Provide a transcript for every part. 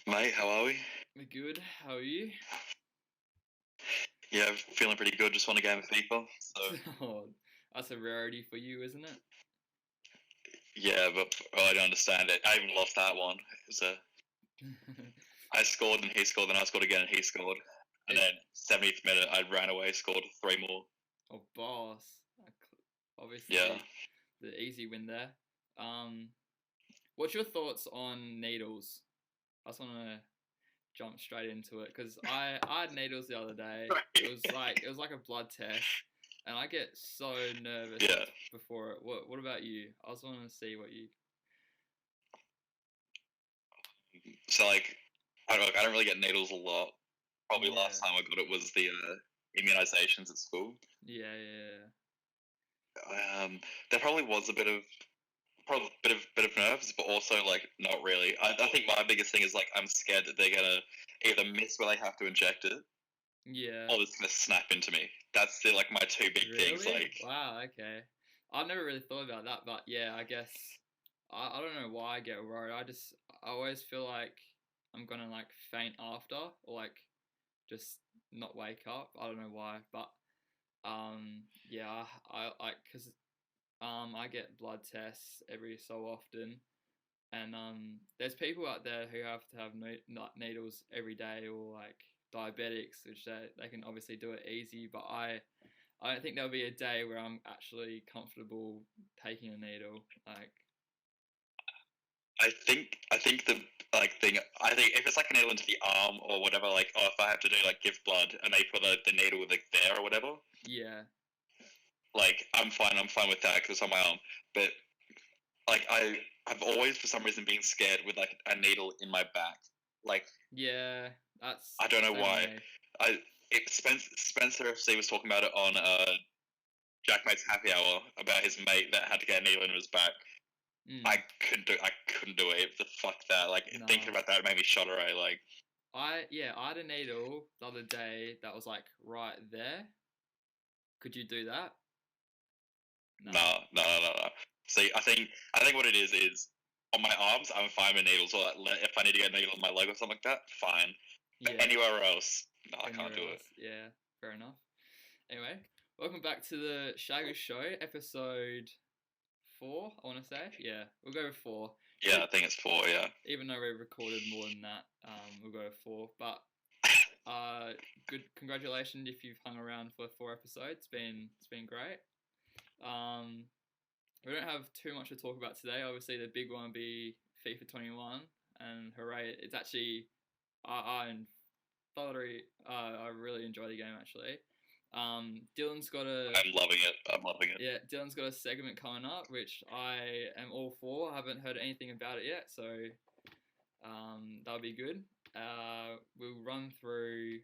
Mate, how are we? We're good. How are you? Yeah, feeling pretty good. Just won a game of FIFA. So Oh, that's a rarity for you, isn't it? yeah, but I don't understand it. I even lost that one. I scored and he scored, and I scored again and he scored, and it then 70th minute I ran away, scored three more. oh, boss. Yeah, Obviously, the easy win there. Um, what's your thoughts on needles? I just want to jump straight into it because I had needles the other day. It was like a blood test, and I get so nervous yeah. before it. What about you? I just want to see what you. So like, I don't really get needles a lot. Probably last Yeah, time I got it was the immunizations at school. yeah, yeah, There probably was a probably bit of nerves, but also like not really. I think my biggest thing is like I'm scared that they're gonna either miss where they have to inject it, yeah. or it's gonna snap into me. That's like my two big things. Really? Like Wow, okay. I've never really thought about that, but yeah, I guess I don't know why I get worried. I always feel like I'm gonna like faint after or like just not wake up. I don't know why, but yeah, I like cuz I get blood tests every so often, and there's people out there who have to have needles every day, or like diabetics, which they can obviously do it easy, but I don't think there'll be a day where I'm actually comfortable taking a needle. Like, I think the like thing. I think if it's like a needle into the arm or whatever, like or if I have to do like give blood and they put the needle like there or whatever, yeah, like I'm fine. I'm fine with that because it's on my arm. But like I've always for some reason been scared with like a needle in my back. Like yeah, that's I don't know same why. way. Spencer FC was talking about it on Jackmate's Happy Hour about his mate that had to get a needle in his back. Mm, I couldn't do it. The fuck that. Like thinking nah, about that made me shudder. Like I had a needle the other day that was like right there. Could you do that? Nah. no. See, I think what it is on my arms I'm fine with needles. Or like, if I need to get a needle in my leg or something like that, fine. But Yeah, anywhere else, no, I can't anywhere do it. else. Yeah, fair enough. Anyway, welcome back to the Shaggers show, episode 4. I want to say, yeah, we'll go with 4. Yeah, I think it's four. Yeah. Even though we recorded more than that, we'll go with 4. But good. Congratulations if you've hung around for 4 episodes. It's been great. Um, we don't have too much to talk about today. Obviously, the big one will be FIFA 21, and hooray! It's actually I thoroughly I really enjoy the game actually. Dylan's got a I'm loving it. I'm loving it. Yeah, Dylan's got a segment coming up, which I am all for. I haven't heard anything about it yet, so that'll be good. We'll run through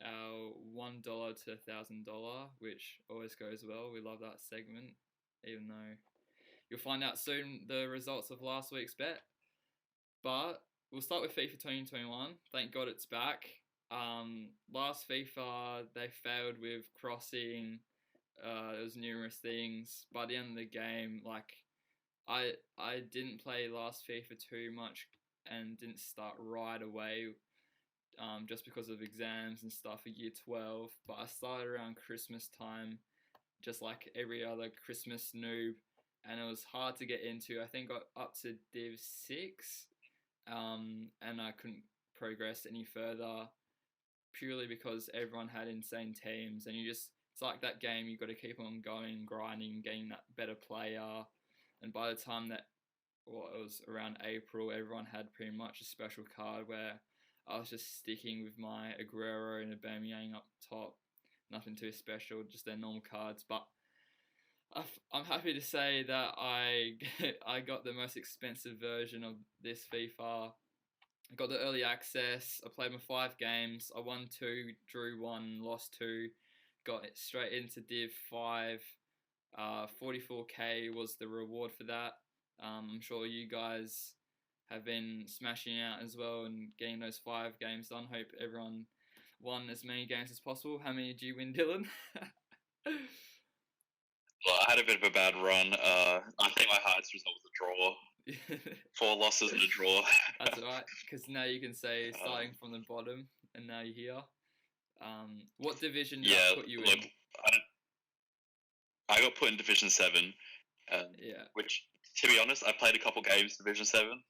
our $1 to $1,000, which always goes well. We love that segment, even though you'll find out soon the results of last week's bet. But we'll start with FIFA 2021. Thank God it's back. Last FIFA they failed with crossing. There was numerous things. By the end of the game, like I didn't play last FIFA too much and didn't start right away, just because of exams and stuff for year 12. But I started around Christmas time, just like every other Christmas noob, and it was hard to get into. I think got up to Div 6, and I couldn't progress any further purely because everyone had insane teams, and it's like that game. You got to keep on going, grinding, getting that better player, and by the time that it was around April, everyone had pretty much a special card where I was just sticking with my Aguero and Aubameyang up top. Nothing too special, just their normal cards. But I'm happy to say that I got the most expensive version of this FIFA. I got the early access. I played my 5 games. I won 2, drew 1, lost 2. Got it straight into Div 5. 44k was the reward for that. I'm sure you guys have been smashing out as well and getting those 5 games done. Hope everyone won as many games as possible. How many did you win, Dylan? Well, I had a bit of a bad run. I think my highest result was a draw. 4 losses and a draw. That's right, because now you can say starting from the bottom, and now you're here. What division did Yeah, that put you look, in? I got put in Division 7, Yeah, which, to be honest, I played a couple games Division 7.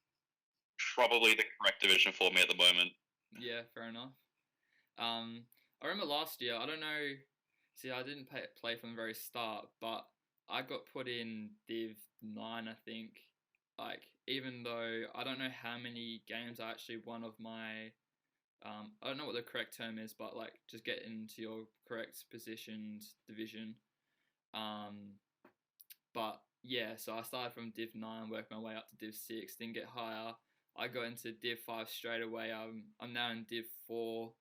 Probably the correct division for me at the moment. yeah, fair enough. I remember last year. I don't know. See, I didn't play from the very start, but I got put in Div 9, I think. Like, even though I don't know how many games I actually won of my. I don't know what the correct term is, but like, just get into your correct positioned division. Um, but yeah, so I started from Div 9, worked my way up to Div 6, didn't get higher. I got into Div 5 straight away. I'm now in Div 4.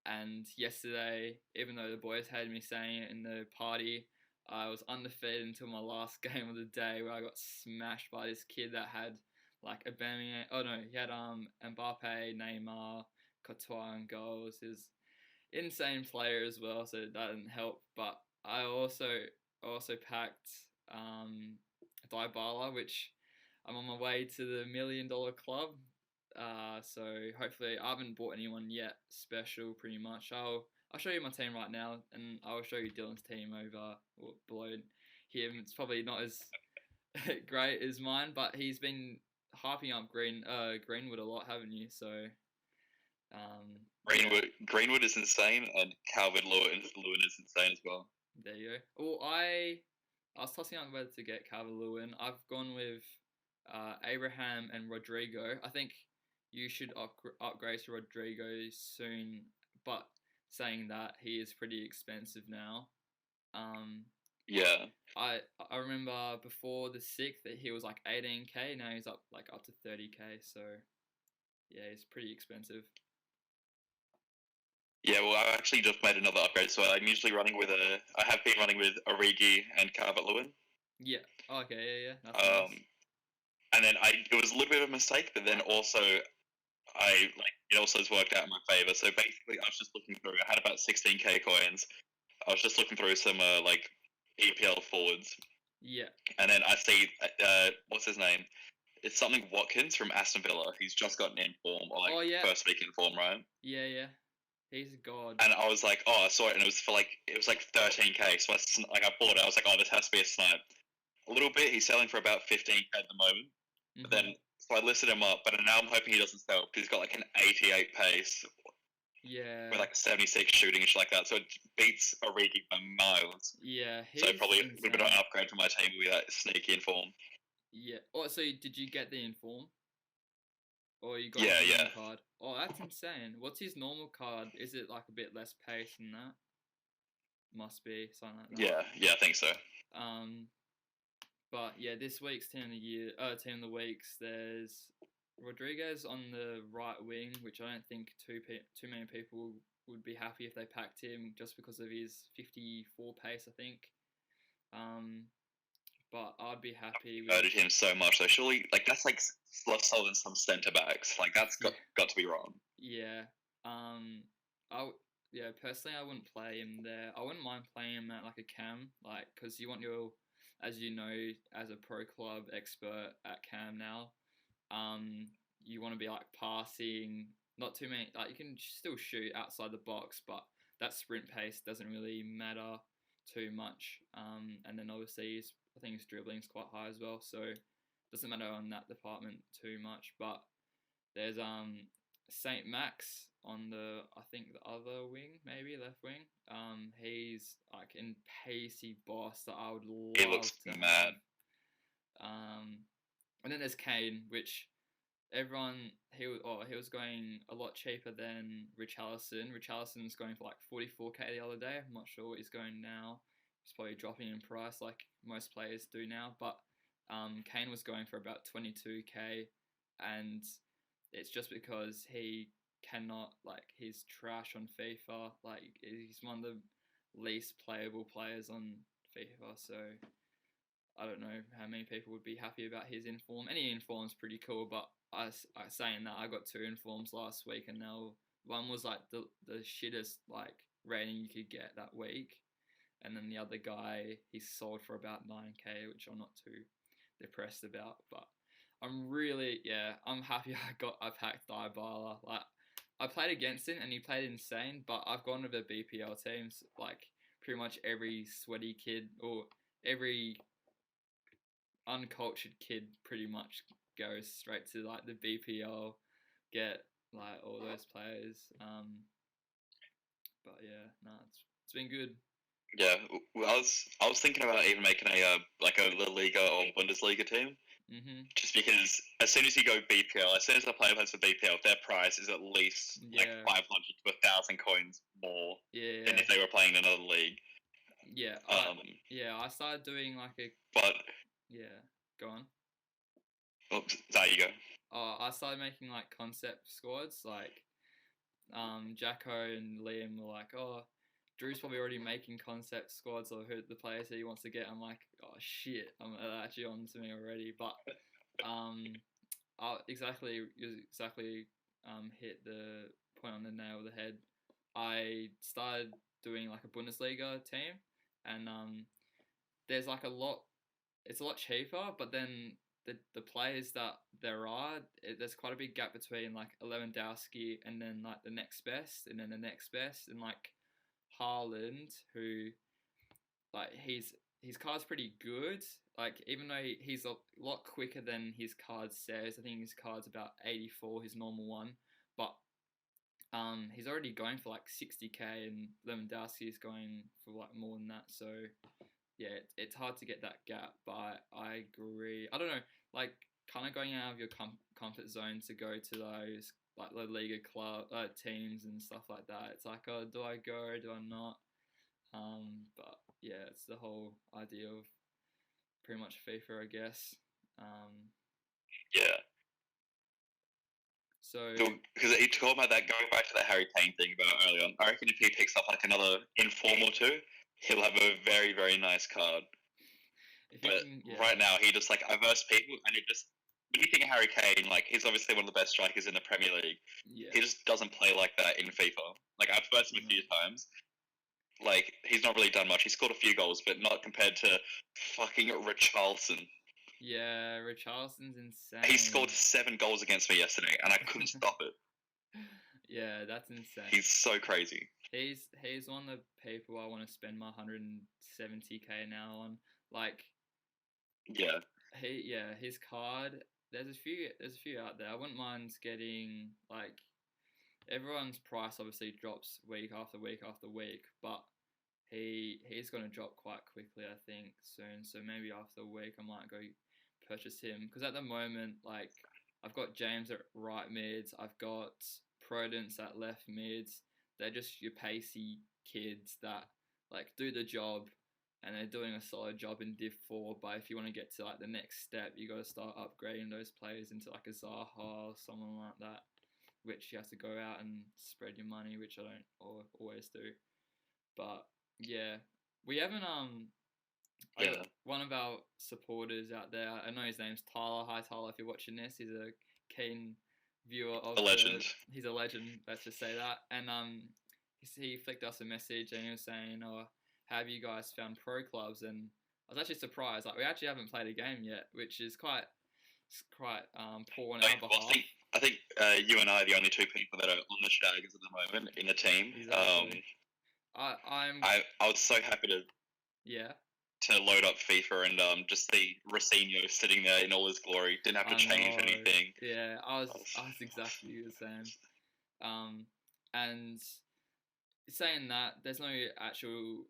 And yesterday, even though the boys had me saying it in the party, I was undefeated until my last game of the day, where I got smashed by this kid that had like Aubameyang. Oh no, he had Mbappe, Neymar, Courtois and goals. He's insane player as well, so that didn't help. But I also packed Dybala, which I'm on my way to the $1 million club. So hopefully I haven't bought anyone yet special. Pretty much, I'll show you my team right now, and I'll show you Dylan's team over or below him. It's probably not as great as mine, but he's been hyping up Greenwood a lot, haven't you? So Greenwood is insane, and Calvert-Lewin is insane as well. there you go. Well, I was tossing up whether to get Calvert-Lewin. I've gone with Abraham and Rodrigo. I think you should upgrade to Rodrigo soon, but saying that, he is pretty expensive now. Um, Yeah. I remember before the 6th that he was like 18k. Now he's up to 30k. So yeah, he's pretty expensive. Yeah, well, I actually just made another upgrade, so I'm usually running with I have been running with Origi and Calvert-Lewin. Yeah. Okay. Yeah. That's nice. And then it was a little bit of a mistake, but then also it also has worked out in my favor. So basically, I was just looking through. I had about 16k coins. I was just looking through some EPL forwards, Yeah. and then I see what's his name? It's something Watkins from Aston Villa. He's just gotten in form, or Oh yeah. first week in form, right? Yeah. He's a god. And I was like, oh, I saw it, and it was like 13k. So I bought it. I was like, oh, this has to be a snipe. A little bit. He's selling for about 15k at the moment. But then, so I listed him up, but now I'm hoping he doesn't sell because he's got like an 88 pace. Yeah. With like 76 shooting and shit like that. So it beats Origi by miles. Yeah. So probably a little bit of an upgrade to my team with that sneaky inform. Yeah. Oh, so did you get the inform? Or you got his normal card? Oh, that's insane. What's his normal card? Is it like a bit less pace than that? Must be something like that. Yeah, I think so. But yeah, this week's team of the weeks, there's Rodriguez on the right wing, which I don't think too many people would be happy if they packed him just because of his 54 pace, I think. But I'd be happy with. I voted him so much, so surely that's like less so than some centre backs. Like that's got to be wrong. Yeah. Personally, I wouldn't play him there. I wouldn't mind playing him at like a cam, because you want your, as you know, as a pro club expert at cam now, you want to be like passing, not too many. Like you can still shoot outside the box, but that sprint pace doesn't really matter too much. And then obviously I think his dribbling is quite high as well, so it doesn't matter on that department too much. But there's Saint Max on I think the other wing, maybe left wing. He's like in pacey boss that I would love he looks to mad. have. And then there's Kane, which he was going a lot cheaper than Richarlison. Richarlison's going for like 44k the other day. I'm not sure what he's going now. He's probably dropping in price like most players do now. But Kane was going for about 22k, and it's just because he cannot, he's trash on FIFA. Like he's one of the least playable players on FIFA. So I don't know how many people would be happy about his inform. Any inform's pretty cool, but I saying that, I got 2 informs last week, and now one was like the shittest rating you could get that week, and then the other guy he sold for about 9k, which I'm not too depressed about. But I'm happy I packed Dybala. Like, I played against him and he played insane, but I've gone to the BPL teams. Like, pretty much every sweaty kid or every uncultured kid pretty much goes straight to like the BPL, get like all those players. But yeah, it's been good. Yeah, well, I was thinking about even making a like a La Liga or Bundesliga team, just because as soon as you go BPL, as soon as a player plays for BPL, their price is at least like 500 to 1,000 coins more than if they were playing in another league. Yeah, I started doing like a. But yeah, go on. Oops, there you go. I started making like concept squads, like Jacko and Liam were like, oh, Drew's probably already making concept squads of who the players that he wants to get. I'm like, oh shit, I'm actually on to me already. But you exactly hit the point on the nail of the head. I started doing like a Bundesliga team, and there's like it's a lot cheaper, but then the players that there are, there's quite a big gap between like Lewandowski and then like the next best, and then the next best, and like Haaland, who like his card's pretty good. Like, even though he's a lot quicker than his card says, I think his card's about 84, his normal one, but he's already going for like 60k, and Lewandowski is going for like more than that. So yeah, it's hard to get that gap, but I agree. I don't know, like kind of going out of your comfort zone to go to those like La Liga club teams and stuff like that. It's like, oh, do I go? Do I not? But yeah, it's the whole idea of pretty much FIFA, I guess. Yeah. So because you talk about that, going back to that Harry Kane thing about earlier, I reckon if he picks up like another informal two, he'll have a very, very nice card. But right now, he just like averse people, and it just, when you think of Harry Kane, like he's obviously one of the best strikers in the Premier League. Yeah. He just doesn't play like that in FIFA. Like, I've versed him a few times. Like, he's not really done much. He scored a few goals, but not compared to fucking Richarlison. Yeah, Richarlison's insane. He scored 7 goals against me yesterday, and I couldn't stop it. Yeah, that's insane. He's so crazy. He's one of the people I want to spend my 170k now on. Like, yeah, his card. There's a few out there. I wouldn't mind getting, like, everyone's price obviously drops week after week after week, but he's gonna drop quite quickly, I think, soon. So maybe after a week I might go purchase him, because at the moment, like, I've got James at right mids, I've got Prudence at left mids. They're just your pacey kids that like do the job, and they're doing a solid job in Div 4. But if you want to get to like the next step, you got to start upgrading those players into like a Zaha or someone like that, which you have to go out and spread your money, which I don't always do. But yeah, we haven't one of our supporters out there, I know his name's Tyler. Hi Tyler, if you're watching this, he's a keen viewer of a legend. He's a legend, let's just say that. And he flicked us a message and he was saying, oh, have you guys found pro clubs? And I was actually surprised. Like, we actually haven't played a game yet, which is quite poor on our behalf. I think you and I are the only two people that are on the Shaggers at the moment in the team. Exactly. I was so happy to load up FIFA and just see Rocinho sitting there in all his glory. Didn't have to change anything. Yeah, I was exactly the same. And saying that, there's no actual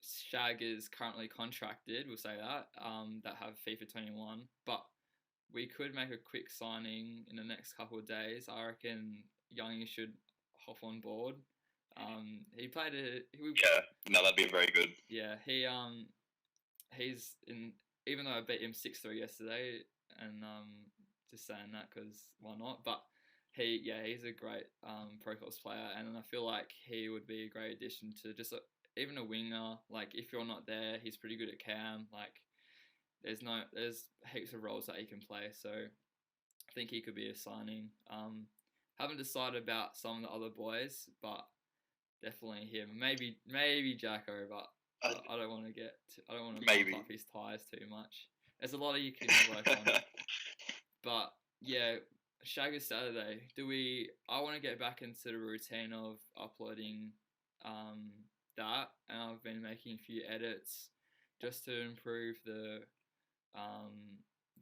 Shaggers currently contracted, we'll say that, that have FIFA21, but we could make a quick signing in the next couple of days. I reckon Youngie should hop on board. He played that'd be very good. Yeah, he's in. Even though I beat him 6-3 yesterday, and just saying that because why not? But he's a great Pro Clubs player, and I feel like he would be a great addition to just even a winger. Like, if you're not there, he's pretty good at cam. Like, there's heaps of roles that he can play, so I think he could be a signing. Haven't decided about some of the other boys, but definitely him. Maybe Jacko, but I don't want to pump up his tires too much. There's a lot of you can work on. But yeah, Shaggers Saturday. I want to get back into the routine of uploading that, and I've been making a few edits just to improve the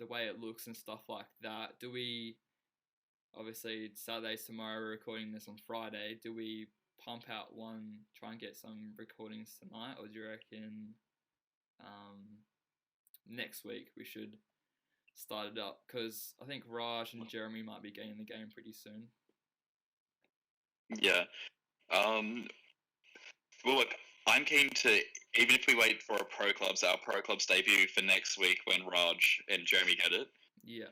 way it looks and stuff like that. Obviously Saturday's tomorrow, we're recording this on Friday. Do we pump out one, try and get some recordings tonight, or do you reckon next week we should start it up? Because I think Raj and Jeremy might be getting the game pretty soon. Yeah. Well, look, I'm keen to, even if we wait for our Pro Clubs debut for next week when Raj and Jeremy get it. Yeah.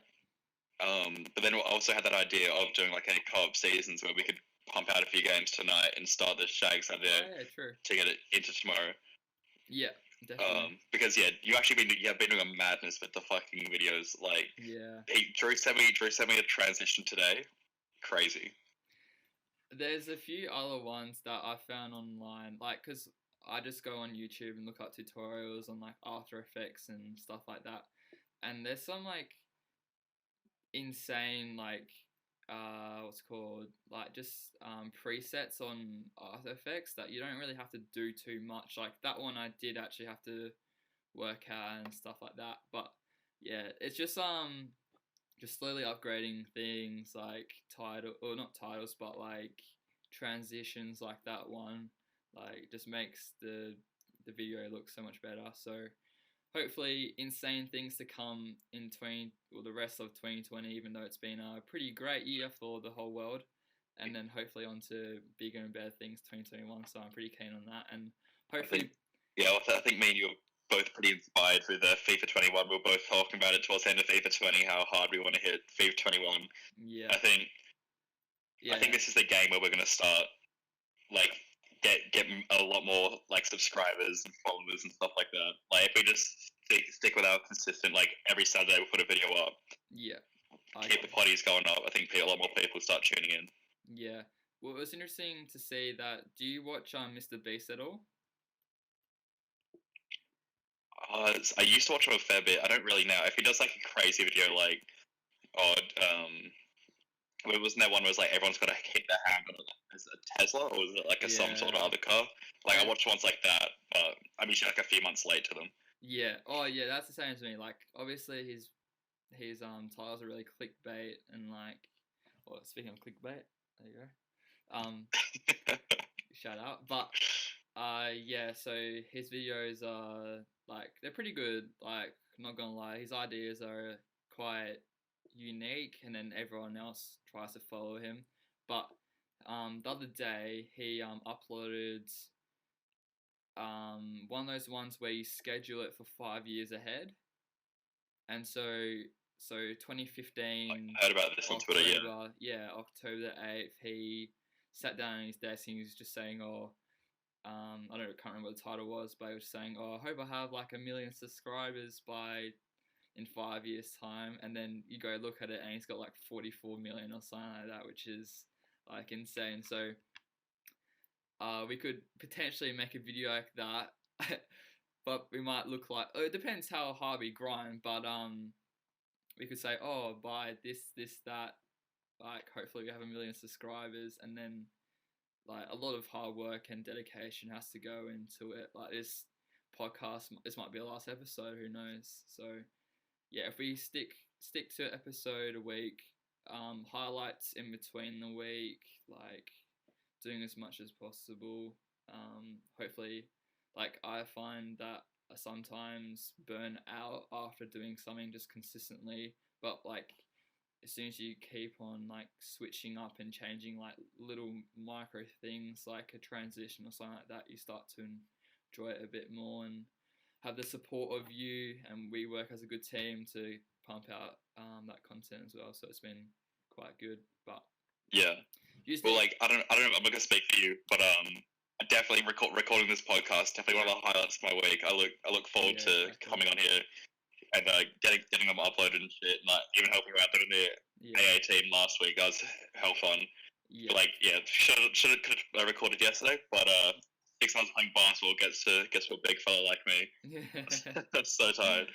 But then we'll also have that idea of doing like a co-op seasons where we could pump out a few games tonight and start the Shags idea true. to get it into tomorrow. Yeah, definitely. Because you have been doing a madness with the fucking videos. Like, yeah, Drew sent me a transition today. Crazy. There's a few other ones that I found online, like, because I just go on YouTube and look up tutorials on like After Effects and stuff like that, and there's some like insane like what's it called, like just presets on After Effects that you don't really have to do too much. Like that one I did actually have to work out and stuff like that, but yeah, it's just slowly upgrading things like title, or not titles, but like transitions, like that one, like just makes the video look so much better. So hopefully insane things to come in the rest of 2020, even though it's been a pretty great year for the whole world, and then hopefully on to bigger and better things 2021. So I'm pretty keen on that, and hopefully I think me and you are both pretty inspired with FIFA 21. We were both talking about it towards the end of FIFA 20, how hard we want to hit FIFA 21. Yeah. I think this is the game where we're going to start, like, get a lot more, like, subscribers and followers and stuff like that. Like, if we just stick with our consistent, like, every Saturday we put a video up. Yeah. Keep the potties going up. I think a lot more people start tuning in. Yeah. Well, it was interesting to see that. Do you watch Mr. Beast at all? I used to watch him a fair bit. I don't really know. If he does like a crazy video, like, wasn't there one where it was like everyone's got to hit their hand on a Tesla, or was it like some sort of other car? Like I watched ones like that, but I'm usually like a few months late to them. Yeah. Oh yeah, that's the same as me. Like obviously his titles are really clickbait, and like, well, speaking of clickbait, there you go. Shout out. But yeah, so his videos are like, they're pretty good. Like, I'm not gonna lie, his ideas are quite unique, and then everyone else tries to follow him. But the other day he uploaded one of those ones where you schedule it for 5 years ahead, and so 2015. I heard about this on Twitter. Yeah, October the 8th, he sat down at his desk and he was just saying, I can't remember what the title was, but he was saying, I hope I have like 1 million subscribers in 5 years' time. And then you go look at it and he's got like 44 million or something like that, which is like insane. So we could potentially make a video like that, but we might look like, it depends how hard we grind, but we could say, by this, that, like hopefully we have 1 million subscribers, and then like a lot of hard work and dedication has to go into it. Like this podcast, this might be the last episode, who knows? So yeah, if we stick to episode a week, highlights in between the week, like doing as much as possible. Hopefully, like I find that I sometimes burn out after doing something just consistently, but like as soon as you keep on like switching up and changing like little micro things, like a transition or something like that, you start to enjoy it a bit more and have the support of you, and we work as a good team to pump out that content as well. So it's been quite good. But yeah, like I don't know, I'm not gonna speak for you, but I definitely recording this podcast, definitely one of the highlights of my week. I look forward to coming on here and getting them uploaded and shit, and like even helping out doing the AA team last week. That was hell fun. Yeah. But, like could have recorded yesterday, but 6 months playing basketball gets to a big fella like me. I'm so tired.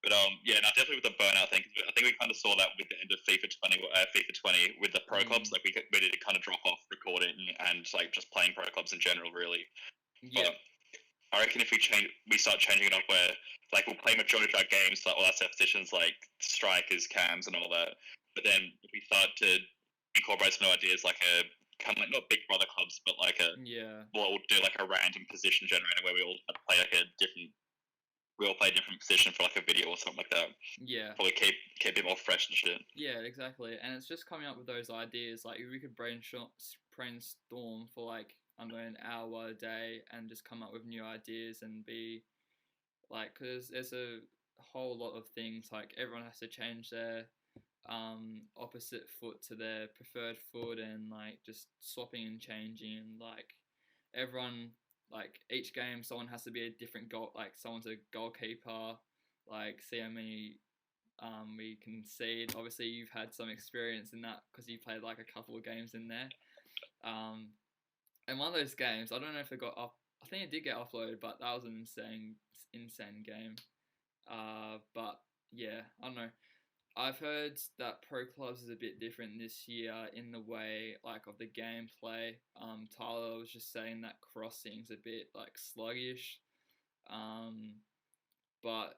But yeah, no, definitely with the burnout thing. 'Cause I think we kind of saw that with the end of FIFA 20 with the pro clubs. Like we did kind of drop off recording and like just playing pro clubs in general, really. Yeah. But I reckon if we start changing it up where like we'll play majority of our games, like all our set positions, like strikers, cams, and all that. But then if we start to incorporate some new ideas, like a kind of like not Big Brother clubs, but like we'll do like a random position generator where we all play like a different. We all play a different position for like a video or something like that. Yeah. Probably keep it more fresh and shit. Yeah, exactly. And it's just coming up with those ideas. Like, we could brainstorm for like, I don't know, an hour a day and just come up with new ideas and be like, because there's a whole lot of things. Like, everyone has to change their opposite foot to their preferred foot, and like just swapping and changing, and like everyone, like each game someone has to be a different goal, like someone's a goalkeeper, like see how many we concede. Obviously you've had some experience in that because you played like a couple of games in there, and one of those games, I don't know if it got up, I think it did get uploaded, but that was an insane game. But yeah, I don't know, I've heard that Pro Clubs is a bit different this year in the way, like, of the gameplay. Tyler was just saying that crossing's a bit like sluggish, but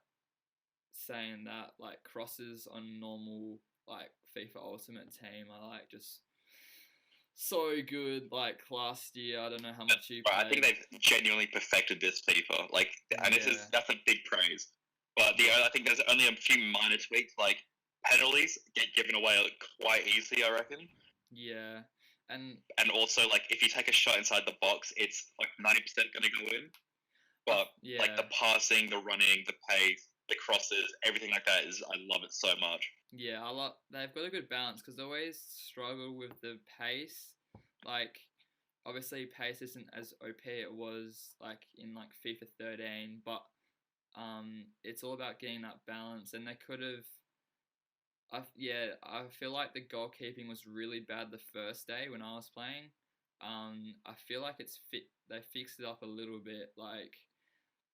saying that like crosses on normal like FIFA Ultimate Team are like just so good. Like last year, I don't know how much you played. I think they've genuinely perfected this FIFA. Like, and that's a big praise. But I think there's only a few minor tweaks, like penalties get given away quite easily, I reckon. Yeah, and also like if you take a shot inside the box, it's like 90% going to go in. But like the passing, the running, the pace, the crosses, everything like that I love it so much. Yeah, they've got a good balance because they always struggle with the pace. Like, obviously, pace isn't as OP it was like in like FIFA 13, but it's all about getting that balance. And they could have, I feel like the goalkeeping was really bad the first day when I was playing. I feel like they fixed it up a little bit. Like,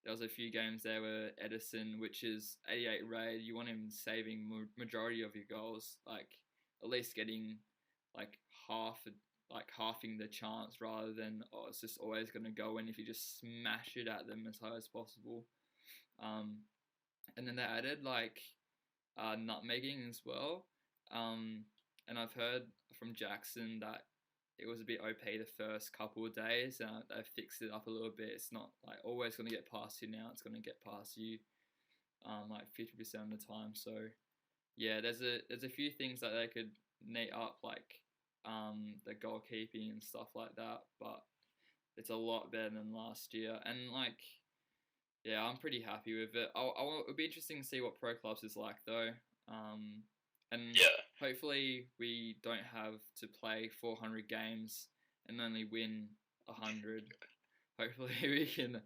there was a few games there where Edison, which is 88 raid, you want him saving majority of your goals, like at least getting like halving the chance rather than it's just always going to go in if you just smash it at them as high as possible. And then they added like nutmegging as well. And I've heard from Jackson that it was a bit OP the first couple of days. They've fixed it up a little bit. It's not like always going to get past you now. It's going to get past you like 50% of the time. So yeah, there's a few things that they could neat up, like the goalkeeping and stuff like that. But it's a lot better than last year. And like, yeah, I'm pretty happy with it. It'll be interesting to see what Pro Clubs is like though. And hopefully we don't have to play 400 games and only win 100. Hopefully we can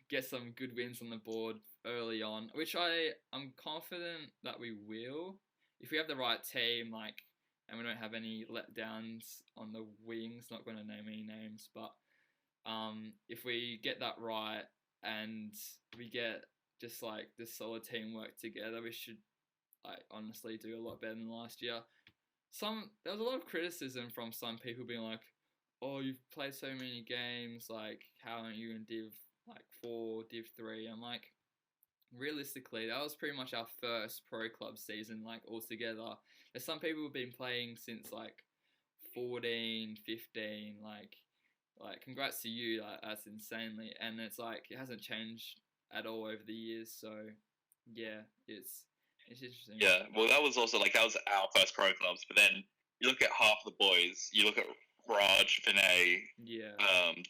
get some good wins on the board early on, which I'm confident that we will. If we have the right team, like, and we don't have any letdowns on the wings, not going to name any names, but if we get that right and we get just like this solid teamwork together, we should like honestly do a lot better than last year. There was a lot of criticism from some people being like, "Oh, you've played so many games. Like, how aren't you in Div 4, Div 3?" I'm like, realistically, that was pretty much our first pro club season, like altogether. There's some people who've been playing since like 14, 15. Like congrats to you. Like, that's insanely, and it's like it hasn't changed at all over the years. So yeah, it's interesting. Yeah, well, that was also that was our first pro clubs. But then you look at half the boys. You look at Raj, Vinay,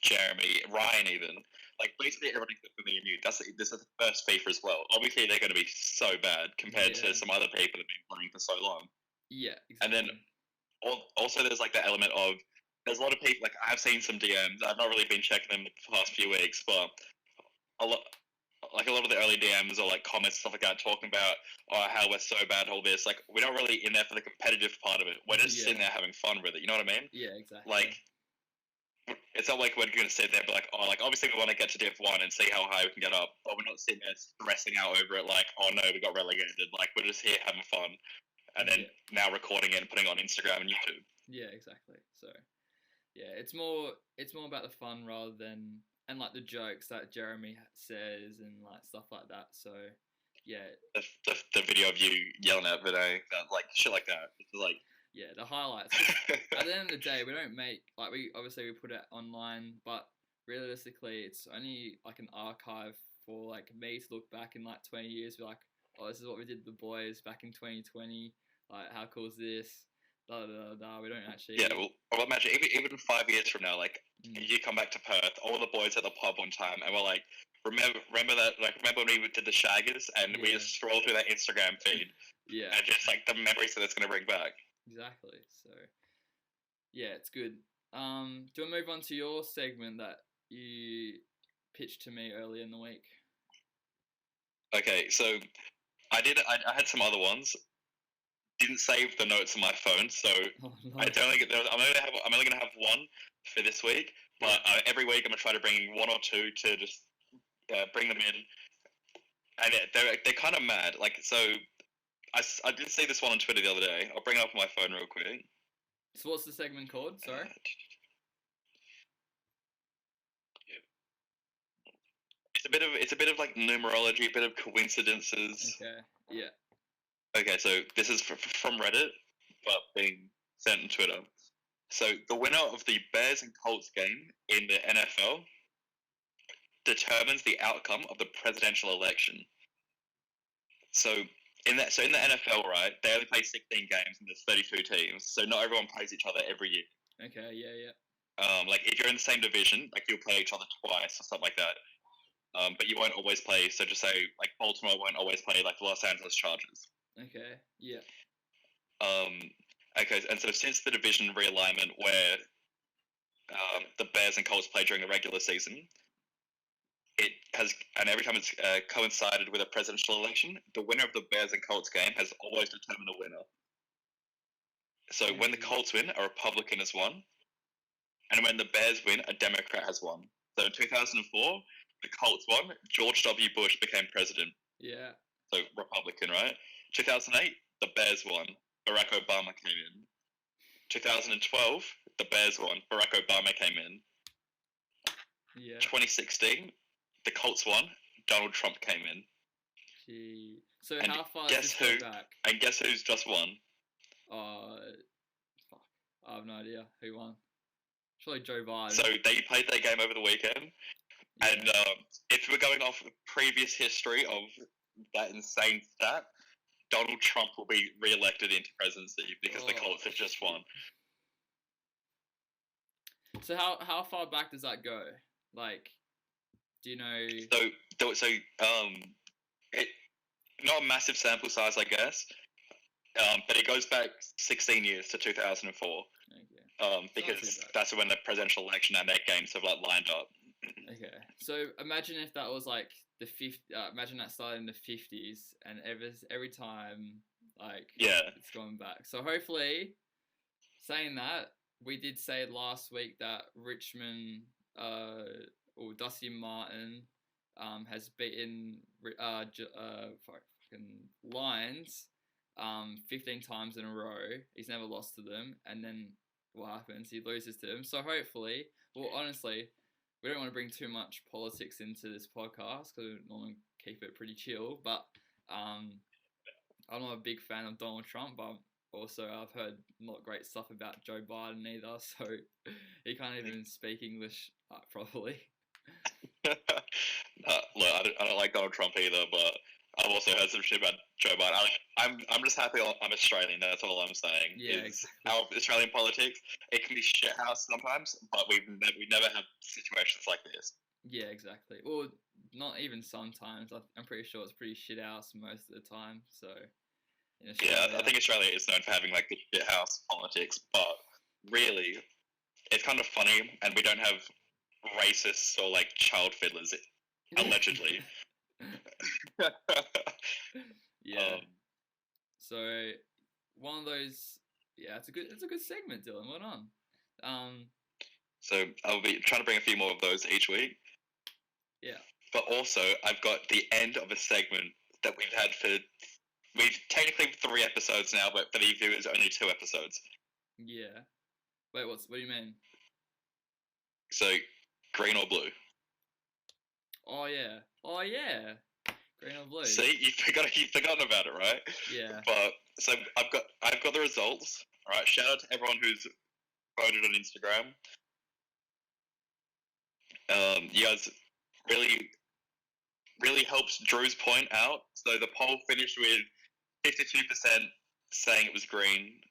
Jeremy, Ryan, even like basically everybody except for me and you. This is the first FIFA as well. Obviously, they're going to be so bad compared to some other people that have been playing for so long. Yeah, exactly. And then also there's like the element of there's a lot of people, like I've seen some DMs. I've not really been checking them the past few weeks, but a lot of the early DMs or like comments, stuff like that, talking about how we're so bad, all this. Like, we're not really in there for the competitive part of it. We're just sitting there having fun with it. You know what I mean? Yeah, exactly. Like, it's not like we're going to sit there and be like, oh, like obviously we want to get to Div 1 and see how high we can get up, but we're not sitting there stressing out over it like, oh no, we got relegated. Like we're just here having fun, and then now recording it and putting it on Instagram and YouTube. Yeah, exactly. So yeah, it's more about the fun rather than and like the jokes that Jeremy says and like stuff like that. So yeah, the video of you yelling at Vinay, like shit like that. It's like yeah, the highlights. At the end of the day, we don't make like we put it online, but realistically, it's only like an archive for like me to look back in like 20 years, be like, oh, this is what we did with the boys back in 2020. Like, how cool is this? Da, da, da. We don't actually. Yeah, well imagine even 5 years from now, like you come back to Perth, all the boys at the pub one time, and we're like, remember that? Like, remember when we did the Shaggers, and we just scroll through that Instagram feed, and just like the memories that it's gonna bring back. Exactly. So, yeah, it's good. Do you want to move on to your segment that you pitched to me earlier in the week? Okay, so I had some other ones. Didn't save the notes on my phone, so I'm only gonna have one for this week. But every week I'm gonna try to bring one or two to just bring them in, and they're kind of mad. Like so, I did see this one on Twitter the other day. I'll bring it up on my phone real quick. So what's the segment called? Sorry. It's a bit of like numerology, a bit of coincidences. Okay. Yeah. Okay, so this is from Reddit, but being sent on Twitter. So the winner of the Bears and Colts game in the NFL determines the outcome of the presidential election. So in the NFL, right, they only play 16 games and there's 32 teams, so not everyone plays each other every year. Okay, yeah. Like if you're in the same division, like you'll play each other twice or something like that. But you won't always play. So just say like Baltimore won't always play like the Los Angeles Chargers. Okay. Yeah. Okay, and so since the division realignment where the Bears and Colts play during the regular season, it has, and every time it's coincided with a presidential election, the winner of the Bears and Colts game has always determined the winner. So when the Colts win, a Republican has won, and when the Bears win, a Democrat has won. So in 2004, the Colts won. George W. Bush became president. Yeah. So Republican, right? 2008, the Bears won. Barack Obama came in. 2012, the Bears won. Barack Obama came in. Yeah. 2016, the Colts won. Donald Trump came in. Gee. So and how far does this go back? And guess who's just won? Fuck. I have no idea who won. Surely Joe Biden. So they played their game over the weekend. Yeah. And if we're going off previous history of that insane stat, Donald Trump will be re-elected into presidency because the Colts have just won. So how far back does that go? Like, do you know? So it not a massive sample size, I guess. But it goes back 16 years to 2004. Okay. Because that's when the presidential election and their games have like lined up. Okay, so imagine if that was like the imagine that started in the 50s, and every time like it's going back. So hopefully, saying that, we did say last week that Richmond or Dusty Martin has beaten fucking Lions 15 times in a row. He's never lost to them, and then what happens? He loses to them. So hopefully, well, honestly, we don't want to bring too much politics into this podcast because we normally keep it pretty chill. But I'm not a big fan of Donald Trump, but also I've heard not great stuff about Joe Biden either, so he can't even speak English properly. Look, I don't like Donald Trump either, but I've also heard some shit about Joe Biden. I'm just happy I'm Australian. That's all I'm saying. Yeah, exactly. Our Australian politics, it can be shithouse sometimes, but we never have situations like this. Yeah, exactly. Well, not even sometimes. I'm pretty sure it's pretty shithouse most of the time. So. Yeah, I think Australia is known for having like the shithouse politics, but really, it's kind of funny, and we don't have racists or like child fiddlers, allegedly. Yeah. So one of those, yeah, it's a good segment, Dylan. Well done. So I'll be trying to bring a few more of those each week. Yeah. But also, I've got the end of a segment that we've technically 3 episodes now, but for the viewers, only 2 episodes. Yeah. Wait, what do you mean? So, green or blue? Oh yeah. Green or blue? See, you've forgotten about it, right? Yeah. But so I've got the results. All right. Shout out to everyone who's voted on Instagram. You guys really helps Drew's point out. So the poll finished with 52% saying it was green,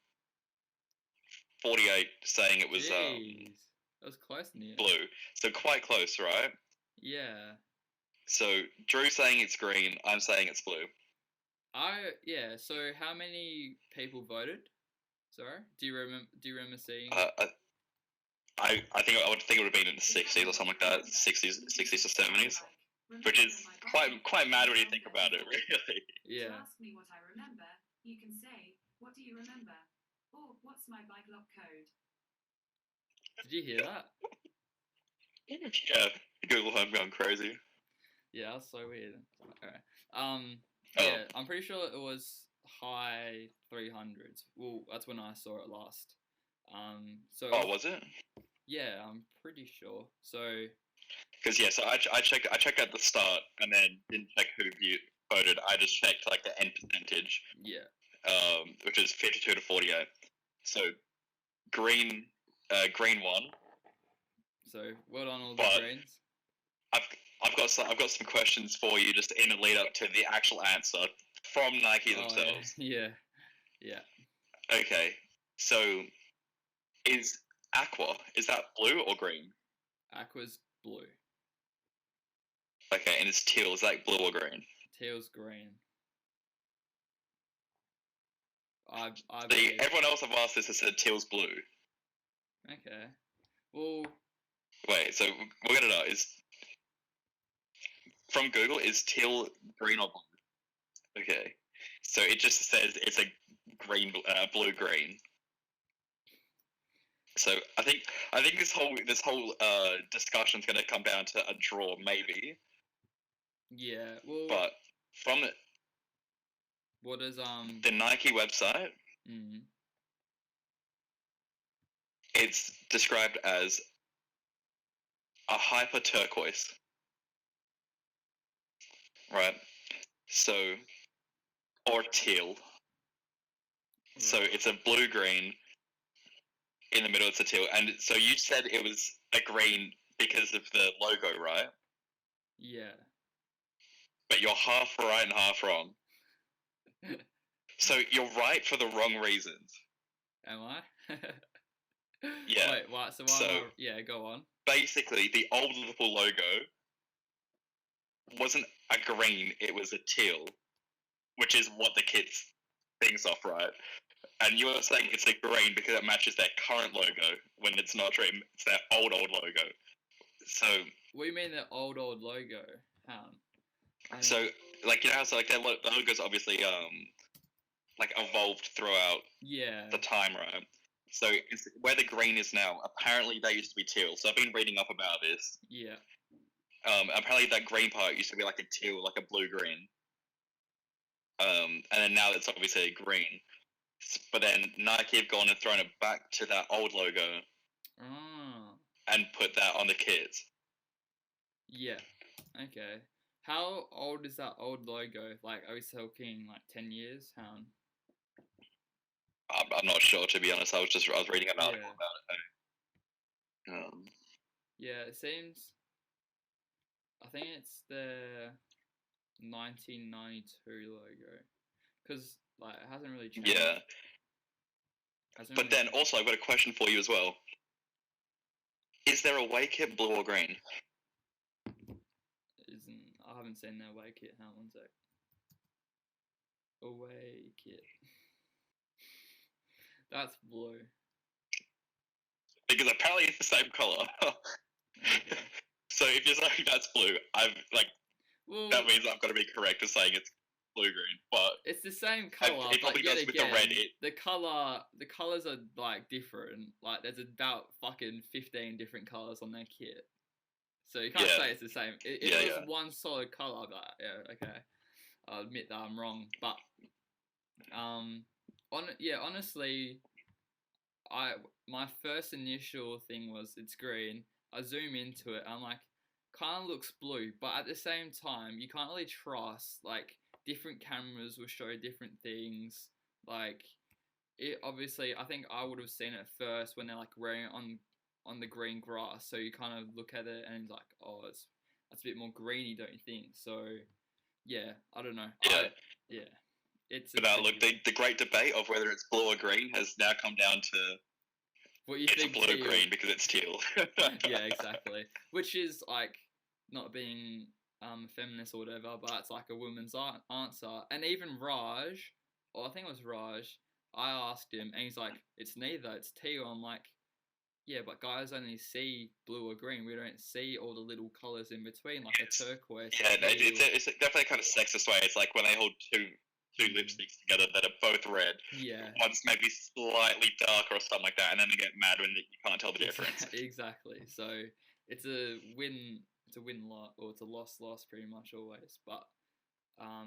48 saying it was Jeez. That was close in the end. blue. So quite close, right? Yeah. So Drew saying it's green, I'm saying it's blue. So how many people voted? Sorry? Do you remember seeing? I think it would have been in the 60s or something like that, 60s or 70s, which is quite mad when you think about it, really. Yeah. To ask me what I remember, you can say, "What do you remember?" Or "What's my bike lock code?" Did you hear that? Yeah, Google Home going crazy. Yeah, that's so weird. Alright. Oh. Yeah, I'm pretty sure it was high 300s. Well, that's when I saw it last. So. Oh, was it? Yeah, I'm pretty sure. So. Because so I checked at the start and then didn't check who voted. I just checked like the end percentage. Yeah. Which is 52 to 48. So green won. So well done all the greens. I've got some questions for you just in the lead up to the actual answer from Nike themselves. Yeah. Okay, so is aqua, is that blue or green? Aqua's blue. Okay, and is teal, is that blue or green? Teal's green. Everyone else I've asked this has said teal's blue. Okay. Well. Wait, so we're gonna know, is from Google, is teal green or blue? Okay, so it just says it's a blue green. So I think this whole discussion is going to come down to a draw, maybe. Yeah. Well. But from the. What is the Nike website? Mm. It's described as a hyper turquoise. Right. So, or teal. Right. So it's a blue green. In the middle, it's a teal, and so you said it was a green because of the logo, right? Yeah. But you're half right and half wrong. So you're right for the wrong reasons. Am I? Yeah. Wait, what? So yeah, go on. Basically, the old Liverpool logo wasn't a green; it was a teal, which is what the kit thinks off, right? And you were saying it's a green because it matches their current logo when it's not true. It's their old logo. So. What do you mean their old logo? How? So, like, you know how their logo's obviously like evolved throughout the time, right? So it's where the green is now. Apparently, they used to be teal. So I've been reading up about this. Yeah. Apparently, that green part used to be like a teal, like a blue green. And then now it's obviously a green. But then Nike have gone and thrown it back to that old logo. Oh. And put that on the kits. Yeah. Okay. How old is that old logo? Like, are we talking like 10 years? How? I'm not sure, to be honest. I was reading an article about it. Yeah, it seems. I think it's the 1992 logo, because like it hasn't really changed. Yeah. But then also, I've got a question for you as well. Is there a away kit blue or green? I haven't seen their away kit. Hang on one sec. Away kit. That's blue. Because apparently it's the same color. Okay. So if you're saying that's blue, that means I've got to be correct in saying it's blue-green, but It's the same color, it but probably yet does with again, the red. the colors are like different. Like there's about fucking 15 different colors on their kit, so you can't Yeah. say it's the same. If Yeah, it was yeah. one solid color, I'd be like, yeah, okay, I'll admit that I'm wrong. But honestly, my first initial thing was it's green. I zoom into it, I'm like, kind of looks blue, but at the same time, you can't really trust. Like different cameras will show different things. Like it obviously, I think I would have seen it first when they're like wearing it on the green grass. So you kind of look at it and it's like, oh, that's a bit more greeny, don't you think? So yeah, I don't know. Yeah. It's But look, the great debate of whether it's blue or green has now come down to what you it's think a blue teal. green because it's teal. Yeah, exactly. Which is like not being feminist or whatever, but it's like a woman's answer. And even Raj, or I think it was Raj, I asked him, and he's like, "It's neither. It's teal." I'm like, "Yeah, but guys only see blue or green. We don't see all the little colors in between, like a turquoise." Yeah, it's definitely kind of sexist way. It's like when they hold two lipsticks together that are both red. Yeah. One's maybe slightly darker or something like that, and then they get mad when you can't tell the difference. Exactly. So it's a win. It's a win-loss, or it's a loss-loss pretty much always. But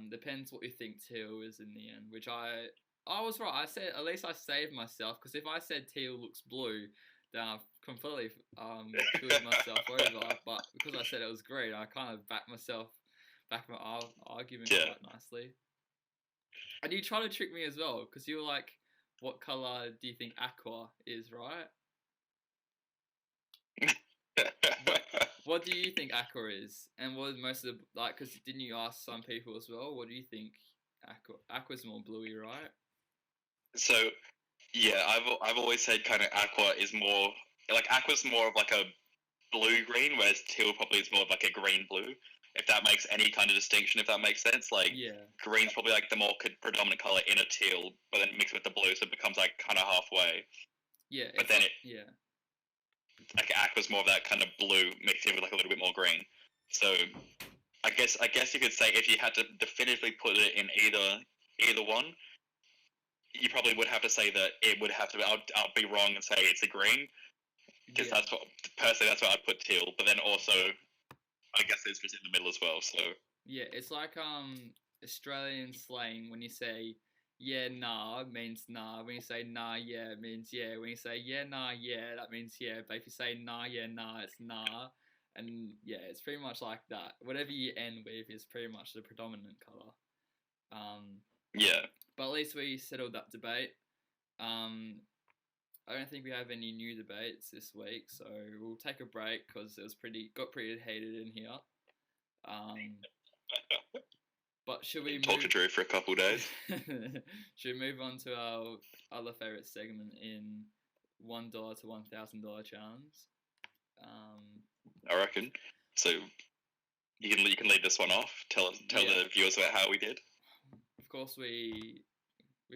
depends what you think teal is in the end. Which I was right. I said at least I saved myself, because if I said teal looks blue, then I've completely screwed myself over. But because I said it was green, I kind of backed my argument quite nicely. And you tried to trick me as well, because you were like, "What color do you think aqua is?" Right? What do you think aqua is? And what most of the, like, because didn't you ask some people as well? What do you think aqua's more bluey, right? So yeah, I've always said kind of aqua's more of like a blue green, whereas teal probably is more of like a green blue. If that makes any kind of distinction, if that makes sense, like green's probably like the more predominant color in a teal, but then mixed with the blue, so it becomes like kind of halfway. Yeah, but then like aqua's more of that kind of blue mixed in with like a little bit more green. So I guess you could say if you had to definitively put it in either one, you probably would have to say that it would have to. I'll be wrong and say it's a green, because that's what I'd put teal. But then also, I guess it's just in the middle as well. So yeah, it's like Australian slang when you say yeah nah, it means nah. When you say nah yeah, it means yeah. When you say yeah nah yeah, that means yeah. But if you say nah yeah nah, it's nah. And yeah, it's pretty much like that. Whatever you end with is pretty much the predominant color. Yeah. But at least we settled that debate. I don't think we have any new debates this week, so we'll take a break because it was got pretty heated in here. But should we talk to Drew for a couple of days? Should we move on to our other favorite segment in $1 to $1,000 challenge? I reckon. So you can lead this one off. Tell the viewers about how we did. Of course, we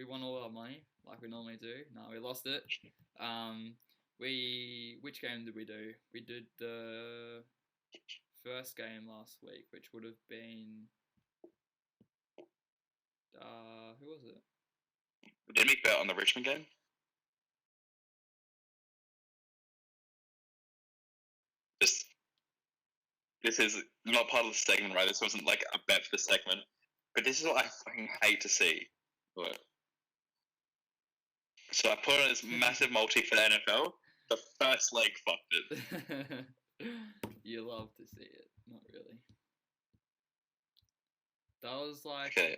won all our money like we normally do. No, we lost it. Which game did we do? We did the first game last week, which would have been who was it? Did we bet on the Richmond game? This is not part of the segment, right? This wasn't like a bet for the segment. But this is what I fucking hate to see. What? So I put on this massive multi for the NFL. The first leg fucked it. You love to see it. Not really. That was like... Okay,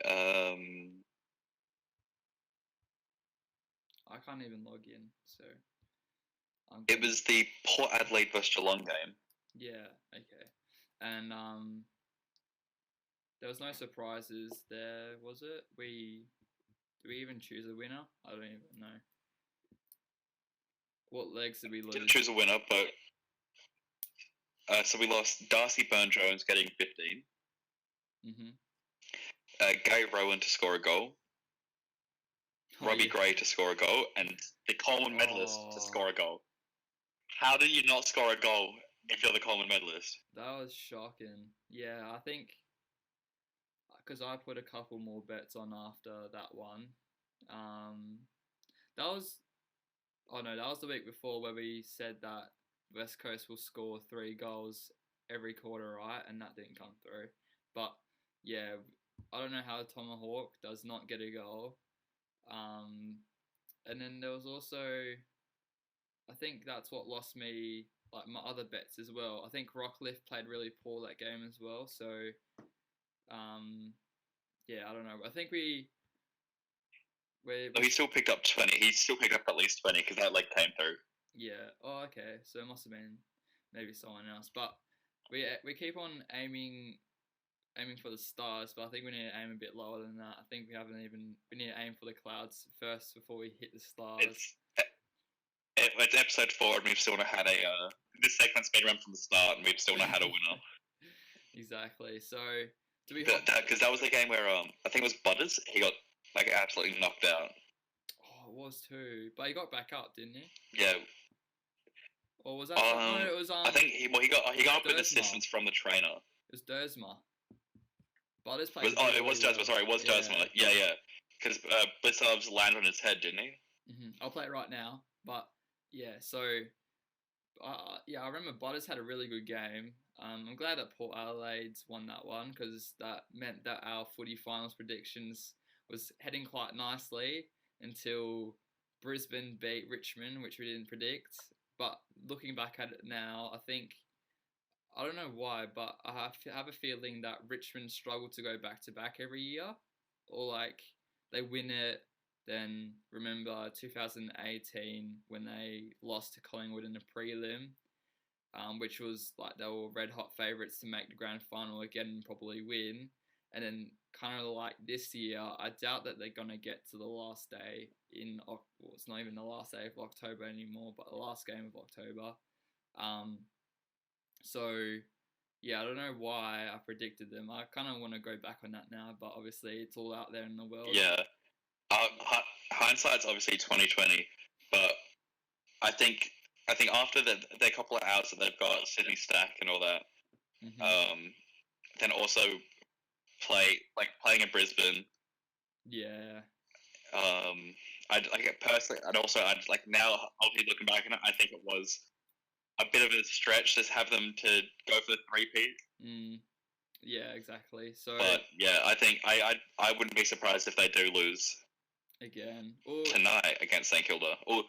I can't even log in, so... It was the Port Adelaide vs Geelong game. Yeah, okay. And there was no surprises there, was it? Did we even choose a winner? I don't even know. What legs did we lose? Didn't choose a winner, but so we lost Darcy Burn-Jones getting 15. Gary Rowan to score a goal. Robbie Gray to score a goal, and the Coleman medalist to score a goal. How did you not score a goal if you're the Coleman medalist? That was shocking. Yeah, I think because I put a couple more bets on after that one. That was that was the week before where we said that West Coast will score 3 goals every quarter, right? And that didn't come through. But yeah, I don't know how Tomahawk does not get a goal. And then there was also, I think that's what lost me like my other bets as well. I think Rockcliffe played really poor that game as well. So yeah, I don't know. I think we No, he still picked up 20. He still picked up at least 20 because that like came through. yeah. Oh, okay. So it must have been maybe someone else. But we keep on aiming for the stars, but I think we need to aim a bit lower than that. I think we need to aim for the clouds first before we hit the stars. It's episode 4 and we've still not had a this segment's been run from the start and we've still not had a winner. Exactly. So do we? Because that was the game where I think it was Butters. He got like absolutely knocked out. Oh, it was too, but he got back up, didn't he? Yeah. Or was that? No, it was. I think he got up with assistance from the trainer. It was Dersma. Butters played. It was Dersma. Sorry, it was Dersma. Yeah. Because Blissarves landed on his head, didn't he? Mm-hmm. I'll play it right now. But yeah, so I remember Butters had a really good game. I'm glad that Port Adelaide's won that one because that meant that our footy finals predictions was heading quite nicely until Brisbane beat Richmond, which we didn't predict. But looking back at it now, I don't know why, but I have a feeling that Richmond struggle to go back to back every year, or like they win it. Then remember 2018 when they lost to Collingwood in the prelim, which was like they were red hot favourites to make the grand final again and probably win. And then kind of like this year, I doubt that they're gonna get to the last day it's not even the last day of October anymore, but the last game of October. So yeah, I don't know why I predicted them. I kind of want to go back on that now, but obviously it's all out there in the world. Yeah. Hindsight's obviously 2020, but I think after the couple of hours that they've got Sydney Stack and all that, then also playing in Brisbane. Yeah. I'd like it personally, and also now I'll be looking back and I think it was a bit of a stretch to have them to go for the three-peat. Yeah, exactly. So, but yeah, I think I wouldn't be surprised if they do lose again tonight against St Kilda. Or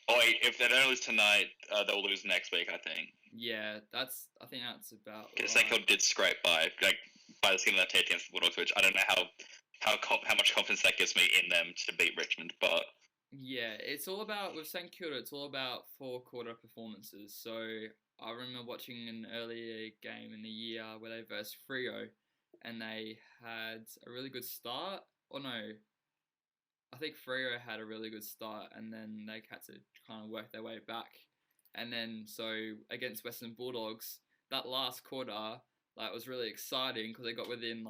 if they don't lose tonight, they'll lose next week. I think. Yeah, I think that's about. Because St Kilda did scrape by the skin of their teeth against the Bulldogs, which I don't know how much confidence that gives me in them to beat Richmond, but. Yeah, it's all about with St Kilda. It's all about 4 quarter performances. So I remember watching an earlier game in the year where they versed Freo, and they had a really good start. Or no, I think Freo had a really good start, and then they had to kind of work their way back. And then so against Western Bulldogs, that last quarter was really exciting because they got within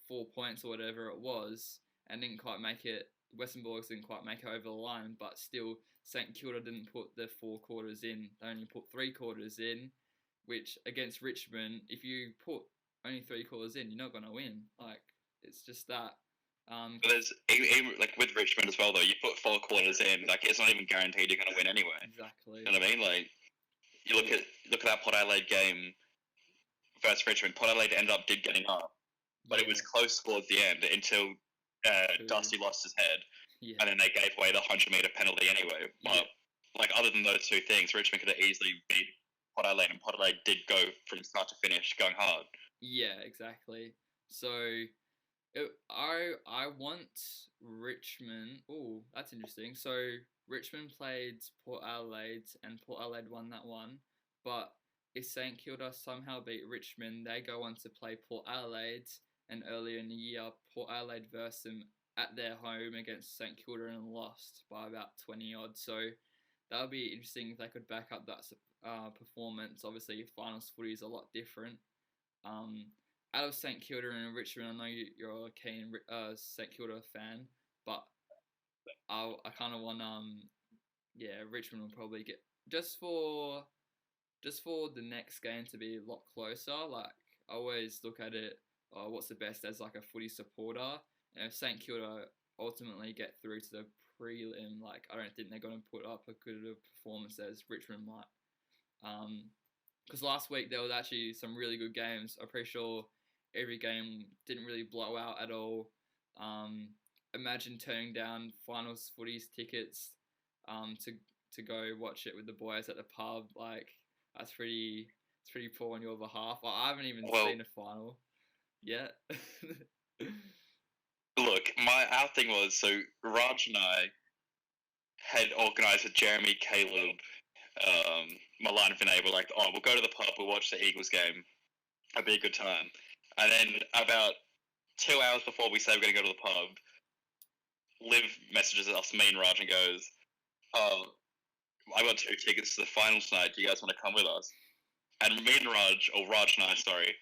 4 points or whatever it was, and didn't quite make it. Western Bulldogs didn't quite make it over the line, but still St Kilda didn't put the 4 quarters in. They only put 3 quarters in, which against Richmond, if you put only 3 quarters in, you're not going to win. It's just that. There's even with Richmond as well though. You put 4 quarters in, it's not even guaranteed you're going to win anyway. Exactly. You know what I mean? You look at that Port Adelaide game versus Richmond. Port Adelaide did getting up, but it was close towards the end until Dusty lost his head, and then they gave away the 100-meter penalty anyway. But other than those 2 things, Richmond could have easily beat Port Adelaide, and Port Adelaide did go from start to finish going hard. Yeah, exactly. So I want Richmond. Oh, that's interesting. So Richmond played Port Adelaide, and Port Adelaide won that one. But if St Kilda somehow beat Richmond, they go on to play Port Adelaide. And earlier in the year, Port Adelaide versed them at their home against St Kilda and lost by about 20 odd. So that would be interesting if they could back up that performance. Obviously, finals footy is a lot different. Out of St Kilda and Richmond, I know you're a keen St Kilda fan, but I kind of want Richmond will probably get just for the next game to be a lot closer. I always look at it what's the best as like a footy supporter. And if St Kilda ultimately get through to the prelim, like I don't think they're going to put up a good a performance as Richmond might. Because last week there was actually some really good games. I'm pretty sure every game didn't really blow out at all. Imagine turning down finals footies tickets to go watch it with the boys at the pub. Like it's pretty poor on your behalf. I haven't even seen a final yet. Look, our thing was, so Raj and I had organised with Jeremy, Caleb, my line of Vinay, like, oh, we'll go to the pub, we'll watch the Eagles game. It'll be a good time. And then about 2 hours before we say we're going to go to the pub, Liv messages us, me and Raj, and goes, oh, I got 2 tickets to the final tonight. Do you guys want to come with us? And me and Raj, or Raj and I, sorry,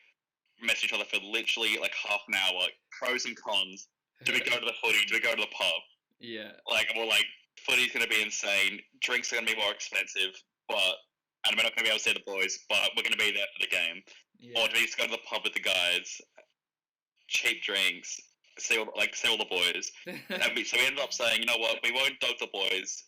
messaged each other for literally like half an hour, like, pros and cons. Do we go to the footy? Do we go to the pub? Yeah. Like, we're like, footy's going to be insane. Drinks are going to be more expensive, and we're not going to be able to see the boys, but we're going to be there for the game. Yeah. Or do we just go to the pub with the guys, cheap drinks, see all the boys? So we ended up saying, you know what, we won't dog the boys.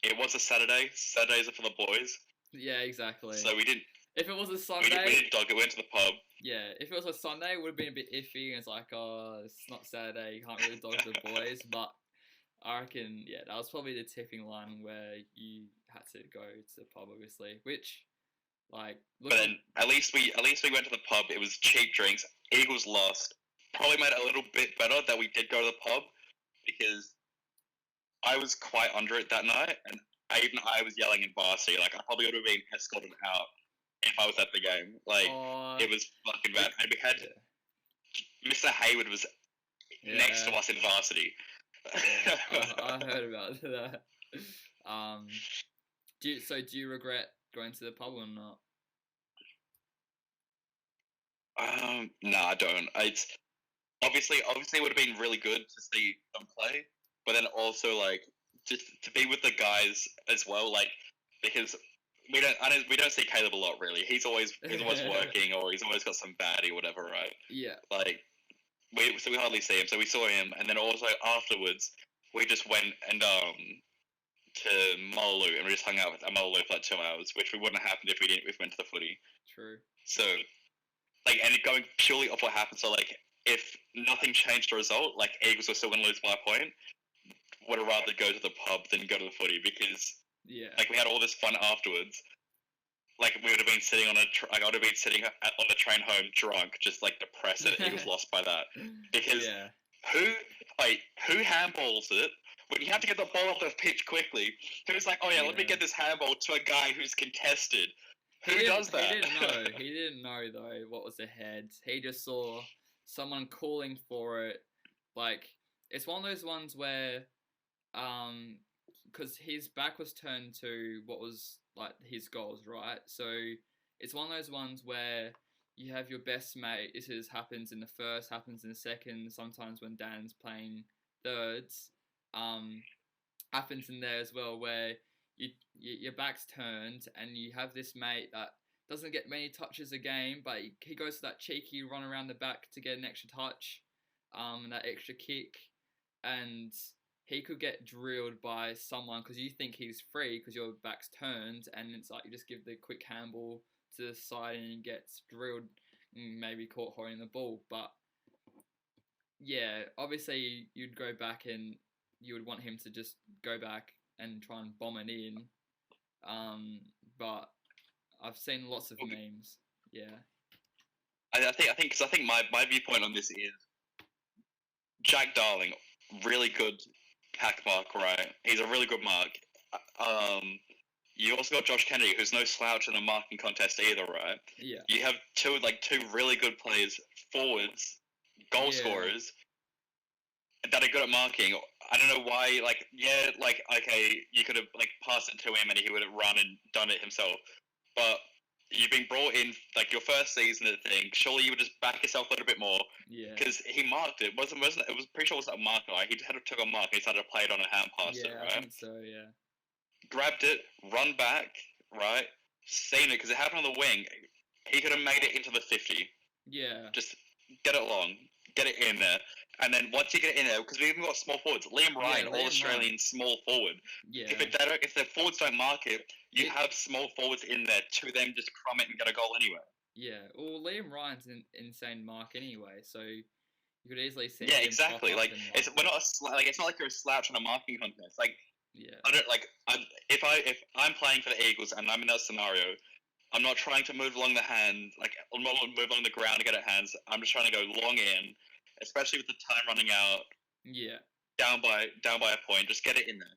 It was a Saturday. Saturdays are for the boys. Yeah, exactly. So we didn't. If it was a Sunday, we didn't dog it. We went to the pub. Yeah, if it was a Sunday, it would have been a bit iffy. And it's like, oh, it's not Saturday. You can't really dog the boys. But I reckon, yeah, that was probably the tipping line where you had to go to the pub, obviously. Which, like, but then at least we went to the pub. It was cheap drinks. Eagles lost. Probably made it a little bit better that we did go to the pub because I was quite under it that night, and I was yelling in varsity. Like, I probably would have been escorted out if I was at the game. Like, it was fucking bad. And we had Mr. Hayward was next to us in varsity. Yeah, I heard about that. Do you regret going to the pub or not? No, I don't. It's obviously it would have been really good to see them play, but then also like just to be with the guys as well, like because we don't see Caleb a lot really. He's always working or he's always got some baddie or whatever, right? Yeah. Like we hardly see him, so we saw him, and then also afterwards we just went and to Mullaloo and we just hung out at Mullaloo for like 2 hours, which we wouldn't have happened if we went to the footy. True. So like, and going purely off what happened, so like if nothing changed the result, like Eagles were still going to lose by a point, would have rather go to the pub than go to the footy because like we had all this fun afterwards. Like we would have been sitting on I would have been sitting on the train home drunk, just like depressed that Eagles lost by that. Because who handballs it when you have to get the ball off the pitch quickly? Who's like, oh yeah, let me get this handball to a guy who's contested. Who does that? He didn't know though what was ahead. He just saw someone calling for it. Like it's one of those ones where, because his back was turned to what was like his goals, right? So it's one of those ones where you have your best mate. This happens in the first, happens in the second. Sometimes when Dan's playing thirds, happens in there as well where your back's turned and you have this mate that doesn't get many touches a game, but he goes to that cheeky run around the back to get an extra touch, that extra kick, and he could get drilled by someone because you think he's free because your back's turned, and it's like you just give the quick handball to the side and he gets drilled, maybe caught holding the ball. But yeah, obviously you'd go back and you would want him to just go back and try and bomb it in. But I've seen lots of memes. Yeah. I think my viewpoint on this is Jack Darling, really good pack mark, right? He's a really good mark. You also got Josh Kennedy, who's no slouch in a marking contest either, right? Yeah. You have two really good players, forwards, goal scorers that are good at marking. I don't know why, okay, you could have passed it to him and he would have run and done it himself. But you've been brought in your first season of the thing. Surely you would just back yourself a little bit more. Yeah. Because he marked it. It was pretty sure it wasn't a mark. Right? He took a mark and he started to play it on a hand pass. Yeah, right? I think so. Yeah. Grabbed it, run back, right? Seen it because it happened on the wing. He could have made it into the 50. Yeah. Just get it long, get it in there, and then once you get it in there, because we've even got small forwards, Liam Ryan, Liam all Australian Ryan. small forward. Yeah. If the forwards don't mark it, you It- have small forwards in there to them just crumb it and get a goal anyway. Yeah. Well, Liam Ryan's an insane mark anyway, so you could easily see Yeah, him exactly. pop up Like and it's we're not it's not like you're a slouch in a marking contest. Like yeah. I don't like if I'm playing for the Eagles and I'm in that scenario, I'm not trying to move along the hand, like I'm not move along the ground to get at hands. I'm just trying to go long in, especially with the time running out, Yeah. down by a point. Just get it in there.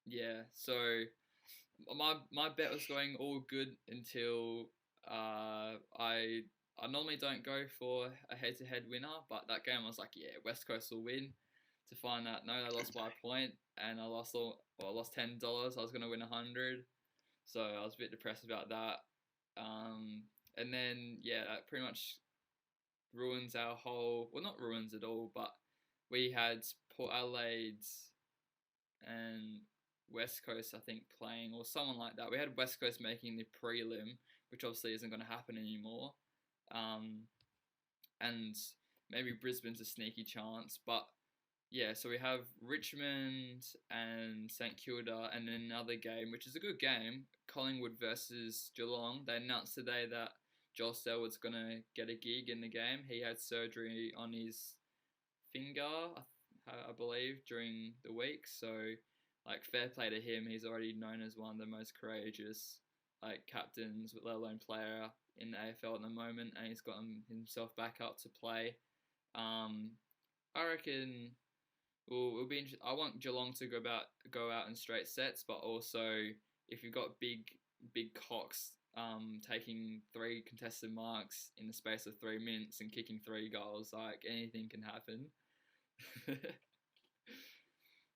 Yeah. So my bet was going all good until I normally don't go for a head-to-head winner, but that game I was like, yeah, West Coast will win. To find out, no, they lost by a point, and I lost $10. I was gonna win 100, so I was a bit depressed about that. And then yeah, that pretty much ruins our whole. Well, not ruins at all, but we had Port Adelaide's and West Coast, I think, playing, or someone like that. We had West Coast making the prelim, which obviously isn't going to happen anymore. And maybe Brisbane's a sneaky chance, but yeah, so we have Richmond and St Kilda, and then another game, which is a good game, Collingwood versus Geelong. They announced today that Joel Selwood's going to get a gig in the game. He had surgery on his finger, I believe, during the week. So, like, fair play to him. He's already known as one of the most courageous, like, captains, let alone player in the AFL at the moment, and he's gotten himself back up to play. I reckon. Well, it'll be. I want Geelong to go out in straight sets, but also if you've got big cocks taking 3 contested marks in the space of 3 minutes and kicking 3 goals, like anything can happen.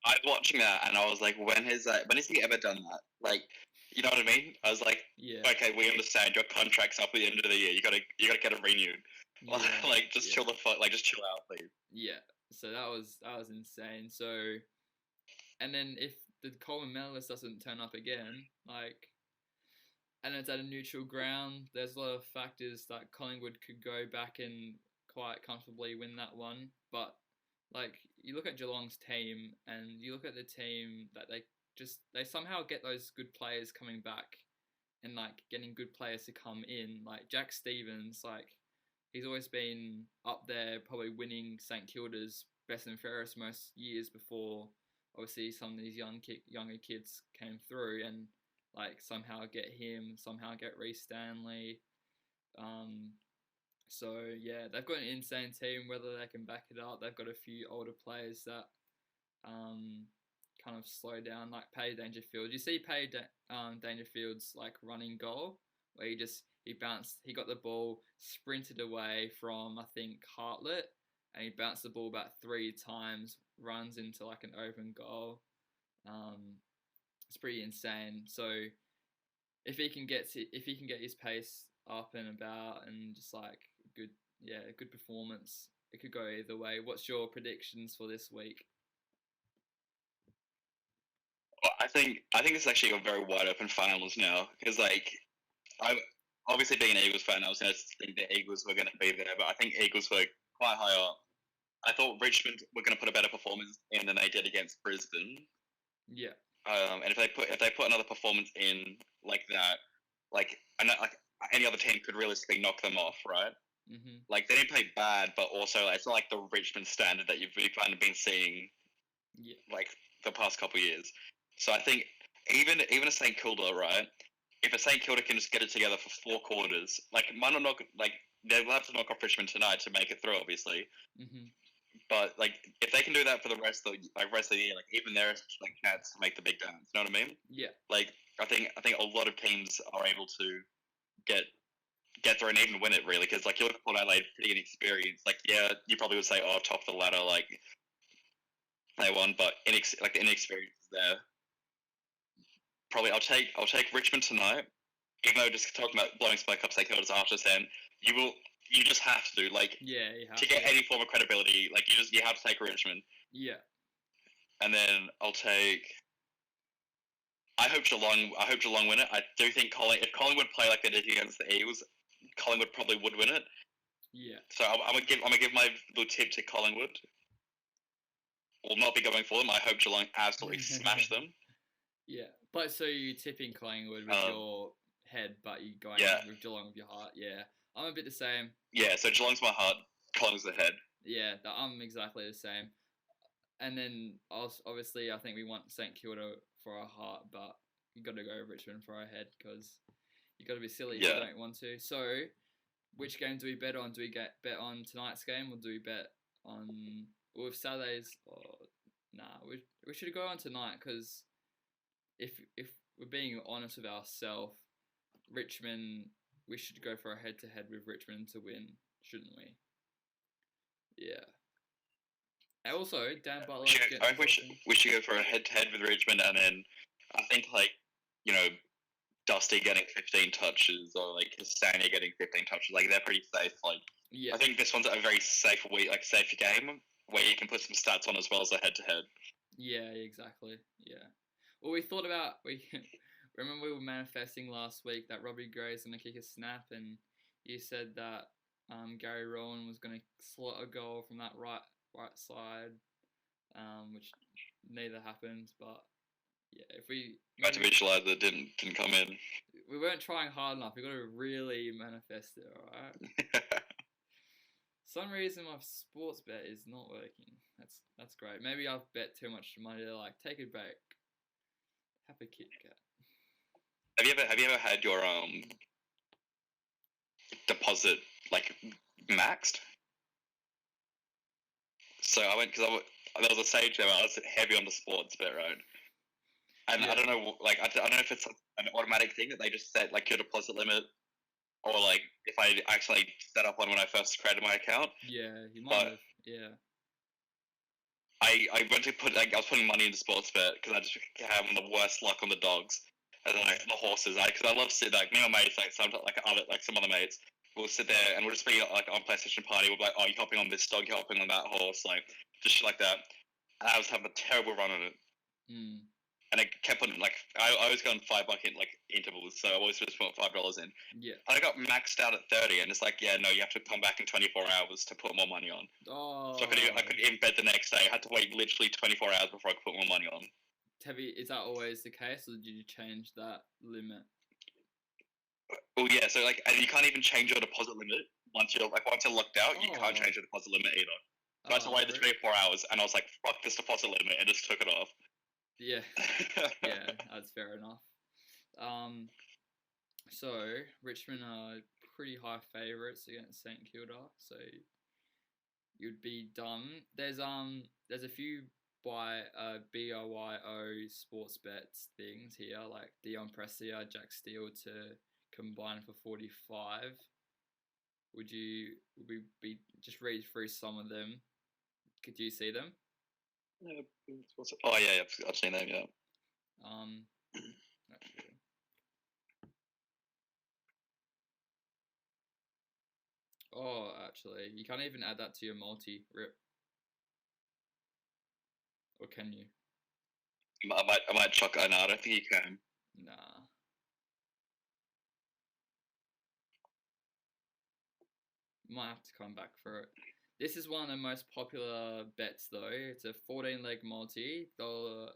I was watching that and I was like, when has he ever done that? Like, you know what I mean? I was like, Yeah. okay, we understand your contract's up at the end of the year. You gotta get it renewed. Yeah. Like, just chill the fuck. Like, just chill out, please. Yeah. So that was insane. So, and then if the Coleman medalist doesn't turn up again, like, and it's at a neutral ground, there's a lot of factors that Collingwood could go back and quite comfortably win that one. But like, you look at Geelong's team, and you look at the team that they somehow get those good players coming back, and like getting good players to come in. Like Jack Stevens, like he's always been up there, probably winning St Kilda's best and fairest most years before. Obviously, some of these younger kids came through, and like somehow get him, somehow get Reece Stanley. So yeah, they've got an insane team. Whether they can back it up, they've got a few older players that kind of slow down, like Paddy Dangerfield. You see Paddy Dangerfield's like running goal where he got the ball, sprinted away from I think Hartlett, and he bounced the ball about 3 times, runs into like an open goal. It's pretty insane. So if he can get his pace up and about and just like good performance, it could go either way. What's your predictions for this week? Well, I think it's actually a very wide open finals now because like I obviously being an Eagles fan, I was going to think the Eagles were going to be there, but I think Eagles were quite high up. I thought Richmond were going to put a better performance in than they did against Brisbane. Yeah. And if they put another performance in like that, like any other team could realistically knock them off, right? Mm-hmm. Like they didn't play bad, but also like, it's not like the Richmond standard that you've kind of been seeing, like the past couple of years. So I think even a St Kilda, right? If a St Kilda can just get it together for 4 quarters, like might not knock, like they'll have to knock off Richmond tonight to make it through, obviously. Mm-hmm. But like if they can do that for the rest of the year, like even there's like chance to make the big dance. You know what I mean? Yeah. Like I think a lot of teams are able to get through and even win it really because like you look at Port Adelaide, pretty inexperienced. Like yeah, you probably would say top of the ladder, like they won, but like the inexperience is there. Probably I'll take Richmond tonight. Even though just talking about blowing smoke up St Kilda's after then, you just have to like to get any form of credibility. Like you have to take Richmond. Yeah. And then I'll take. I hope Geelong win it. I do think if Collingwood play like they did against the Eagles, Collingwood probably would win it. Yeah. So I'm gonna give my little tip to Collingwood. Will not be going for them. I hope Geelong absolutely smash them. Yeah, but so you tipping Collingwood with your head, but you going with Geelong with your heart. Yeah, I'm a bit the same. Yeah, so Geelong's my heart, Collingwood's the head. Yeah, I'm exactly the same. And then obviously I think we want St Kilda for our heart, but you got to go Richmond for our head because you got to be silly if you don't want to. So, which game do we bet on? Do we bet on tonight's game or do we bet on with Saturday's? Nah, we should go on tonight because if we're being honest with ourselves, Richmond, we should go for a head to head with Richmond to win, shouldn't we? Yeah. And also, Dan Butler. I think we should go for a head to head with Richmond, and then I think Dusty getting 15 touches or Castagna getting 15 touches, they're pretty safe. I think this one's a very safe game where you can put some stats on as well as a head to head. Yeah, exactly. Yeah. Well, we thought about remember we were manifesting last week that Robbie Gray's gonna kick a snap, and you said that Gary Rowan was gonna slot a goal from that right side, which neither happened. But yeah, if we tried to visualize it, didn't come in. We weren't trying hard enough. We got to really manifest it. All right. Some reason my sports bet is not working. That's great. Maybe I've bet too much money. They're like, take it back. Have a Kit Kat. Have you ever had your deposit maxed? So I went because there was a stage there where I was heavy on the sports bet, right? And I don't know, I don't know if it's an automatic thing that they just set your deposit limit, or if I actually set up one when I first created my account. Yeah, you might have. Yeah. I went to put I was putting money into sports bet because I just having the worst luck on the dogs, and then the horses. Because I love sitting me and my mates some other mates. We'll sit there and we'll just be on PlayStation Party. We'll be like, oh, you're hopping on this dog, you're hopping on that horse, just shit like that. And I was having a terrible run on it. And I kept putting I always go on $5 intervals, so I always just put $5 in. Yeah. And I got maxed out at 30, and it's no, you have to come back in 24 hours to put more money on. Oh. So I could even bet the next day. I had to wait literally 24 hours before I could put more money on. Is that always the case, or did you change that limit? Well, yeah. So and you can't even change your deposit limit once you're locked out. You can't change your deposit limit either. So I had to wait the 24 hours, and I was like, "Fuck this deposit limit," and just took it off. Yeah, yeah, that's fair enough. So Richmond are pretty high favourites against St Kilda, so you'd be dumb. There's a few BYO sports bets things here, like Dion Prestia, Jack Steele to combine for 45. Would we be just read through some of them? Could you see them? Oh yeah, I've seen them. Yeah. Actually. Oh, actually, you can't even add that to your multi rip. Or can you? I might chuck it. No, I don't think you can. Nah. Might have to come back for it. This is one of the most popular bets though. It's a 14-leg multi, $33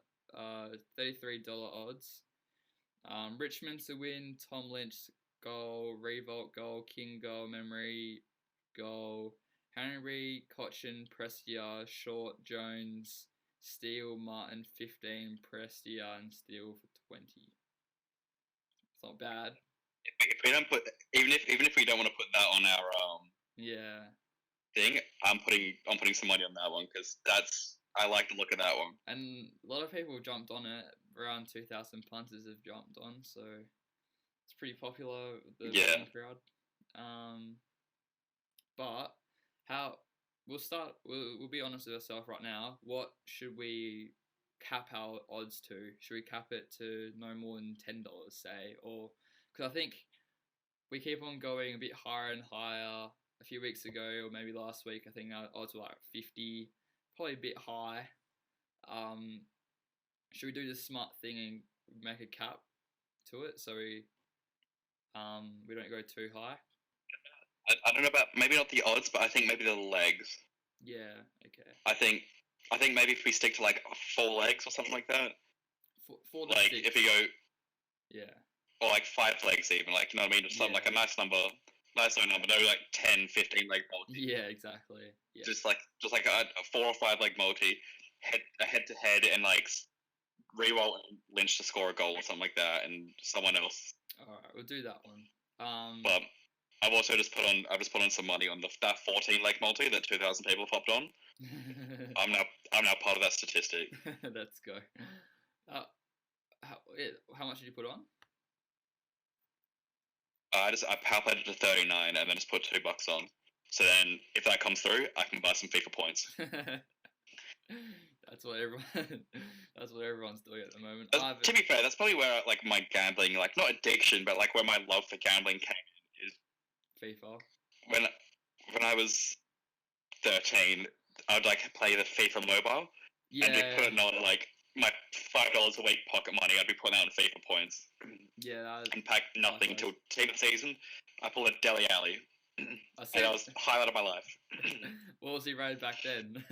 odds. Richmond to win, Tom Lynch goal, Revolt goal, King goal, Memory goal, Henry, Cochin, Prestia, Short, Jones, Steele, Martin 15, Prestia and Steele for 20. It's not bad. If we don't put even if we don't want to put that on our thing, I'm putting some money on that one because I like the look of that one. And a lot of people have jumped on it. Around 2,000 punters have jumped on, so it's pretty popular with the crowd. But we'll be honest with ourselves right now. What should we cap our odds to? Should we cap it to no more than $10, say? Or because I think we keep on going a bit higher and higher. A few weeks ago, or maybe last week, I think our odds were 50, probably a bit high. Should we do the smart thing and make a cap to it so we don't go too high? I don't know about maybe not the odds, but I think maybe the legs. Yeah. Okay. I think maybe if we stick to like 4 legs or something like that. 4 to Like 6. if you go Yeah. or like 5 legs even, like you know what I mean, just something like a nice number, nice low number, no like 10, 15 leg multi. Yeah. Exactly. Yeah. Just like a 4 or 5 leg multi, head to head, and like reroll and Lynch to score a goal or something like that, and someone else. All right, we'll do that one. But I've also just put on some money on that 14 leg multi that 2,000 people popped on. I'm now part of that statistic. Let's go. How much did you put on? I power played it to 39 and then just put $2 on. So then, if that comes through, I can buy some FIFA points. That's what everyone's doing at the moment. To be fair, that's probably where like my gambling, like not addiction, but like where my love for gambling came in is FIFA. When I was 13, I'd like play the FIFA mobile and be putting on like my $5 a week pocket money. I'd be putting out on FIFA points. Yeah, and pack nothing until team of season. I pulled a Deli Alley. And that was the highlight of my life. What was he rated back then?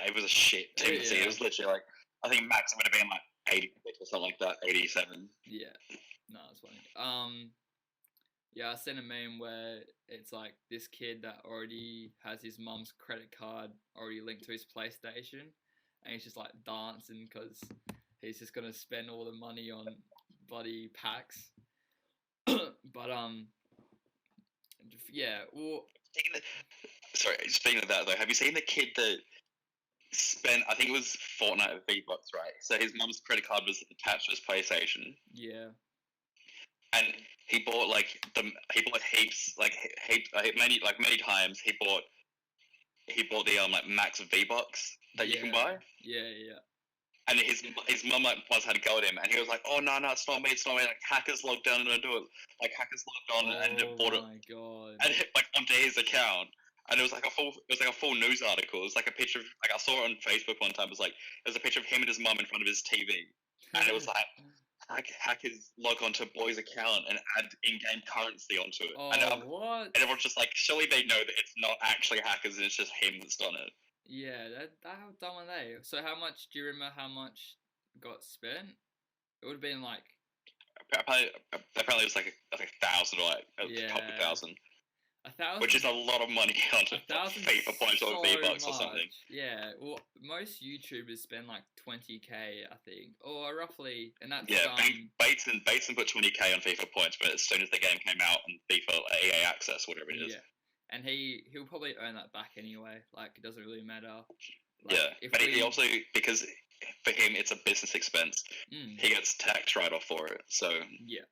It was a shit team of season. It was literally like, I think max would have been like 86 or something like that, 87. Yeah, no, it's funny. Yeah, I sent a meme where it's like this kid that already has his mum's credit card already linked to his PlayStation, and he's just like dancing because he's just gonna spend all the money on bloody packs. But yeah. Well, Speaking of that though, have you seen the kid that spent? I think it was Fortnite V-Bucks, right? So his mum's credit card was attached to his PlayStation. Yeah. And he bought heaps many times he bought the like max V-Bucks that you can buy. Yeah. And his mum like once had to go at him, and he was like, "Oh no, it's not me. Like hackers logged down and I do it. Like hackers logged on and bought it. Oh my god! And hit like onto his account, and it was like a full news article. It was like a picture of like I saw it on Facebook one time. It was a picture of him and his mum in front of his TV, and it was like hackers log onto boy's account and add in-game currency onto it. Oh, what? And everyone's just like, surely they know that it's not actually hackers and it's just him that's done it. Yeah, how dumb are they? So how much, do you remember how much got spent? It would have been like... Apparently it was like 1,000 or like a couple thousand. 1,000? Which is a lot of money onto FIFA points or V-Bucks or something. Yeah, well, most YouTubers spend like 20k, I think, or roughly, and that's Bateson put 20k on FIFA points, but as soon as the game came out on FIFA EA Access, whatever it is. Yeah, and he'll probably earn that back anyway. Like it doesn't really matter. Like, but he also, because for him it's a business expense, he gets tax write-off for it. So yeah.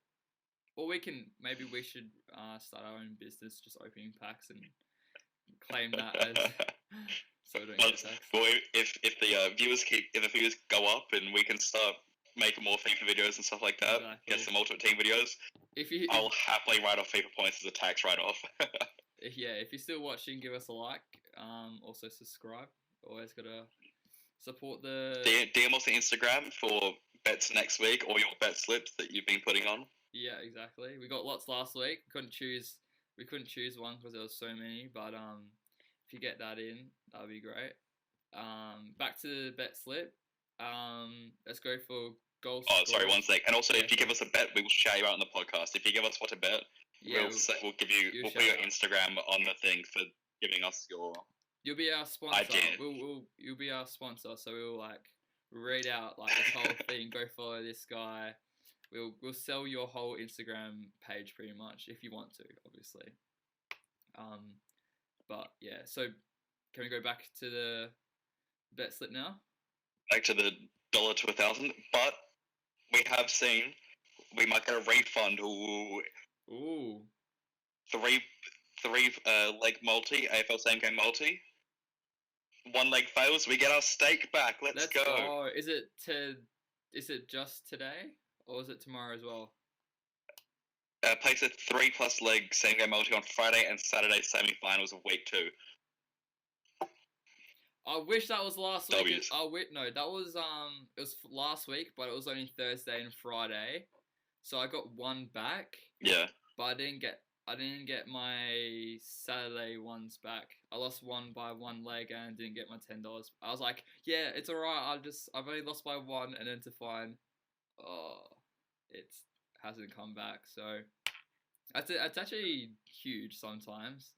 Or maybe we should start our own business, just opening packs and claim that as so we don't get taxed. Well, if the viewers go up and we can start making more FIFA videos and stuff like that, get some Ultimate Team videos, I'll happily write off FIFA points as a tax write-off. If you're still watching, give us a like. Also subscribe. Always gotta support the... DM us on Instagram for bets next week or your bet slips that you've been putting on. Yeah, exactly. We got lots last week. We couldn't choose one because there was so many. But if you get that in, that'd be great. Back to the bet slip. Let's go for goal. Oh, sorry, 1 sec. And also, if you give us a bet, we will shout you out on the podcast. If you give us what to bet, we'll put your Instagram on the thing for giving us your. You'll be our sponsor. Idea. You'll be our sponsor. So we'll like read out like this whole thing. Go follow this guy. We'll sell your whole Instagram page pretty much if you want to, obviously. But yeah, so can we go back to the bet slip now? Back to the $1 to 1,000, but we have seen we might get a refund. Ooh. Three leg multi, AFL same game multi. 1 leg fails, we get our stake back. Let's go. Is it just today? Or is it tomorrow as well? Place a 3+ leg same game multi on Friday and Saturday semi-finals of week 2. I wish that was last week. W's. No, that was it was last week, but it was only Thursday and Friday, so I got 1 back. Yeah. But I didn't get my Saturday ones back. I lost one by one leg and didn't get my $10. I was like, yeah, it's alright. I've only lost by one, and then to find, oh, it hasn't come back. So it's actually huge sometimes.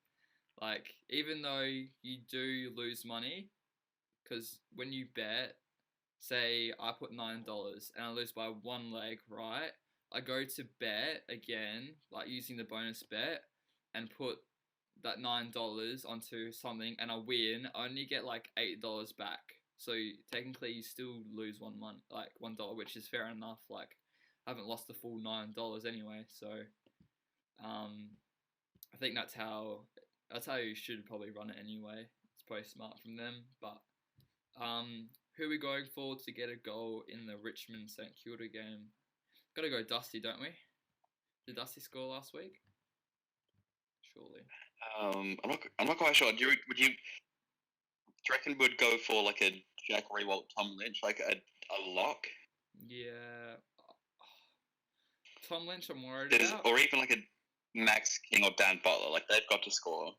Like, even though you do lose money, because when you bet, say I put $9 and I lose by one leg, right? I go to bet again, like using the bonus bet, and put that $9 onto something, and I win. I only get like $8 back. So technically, you still lose like $1, which is fair enough. Like, I haven't lost the full $9 anyway. So, I think that's how you should probably run it anyway. It's probably smart from them. But who are we going for to get a goal in the Richmond St Kilda game? Gotta go Dusty, don't we? Did Dusty score last week? Surely. I'm not quite sure. Would you reckon we'd go for like a Jack Rewalt, Tom Lynch, like a lock? Yeah. Tom Lynch, I'm worried about. Or even like a Max King or Dan Butler. Like, they've got to score.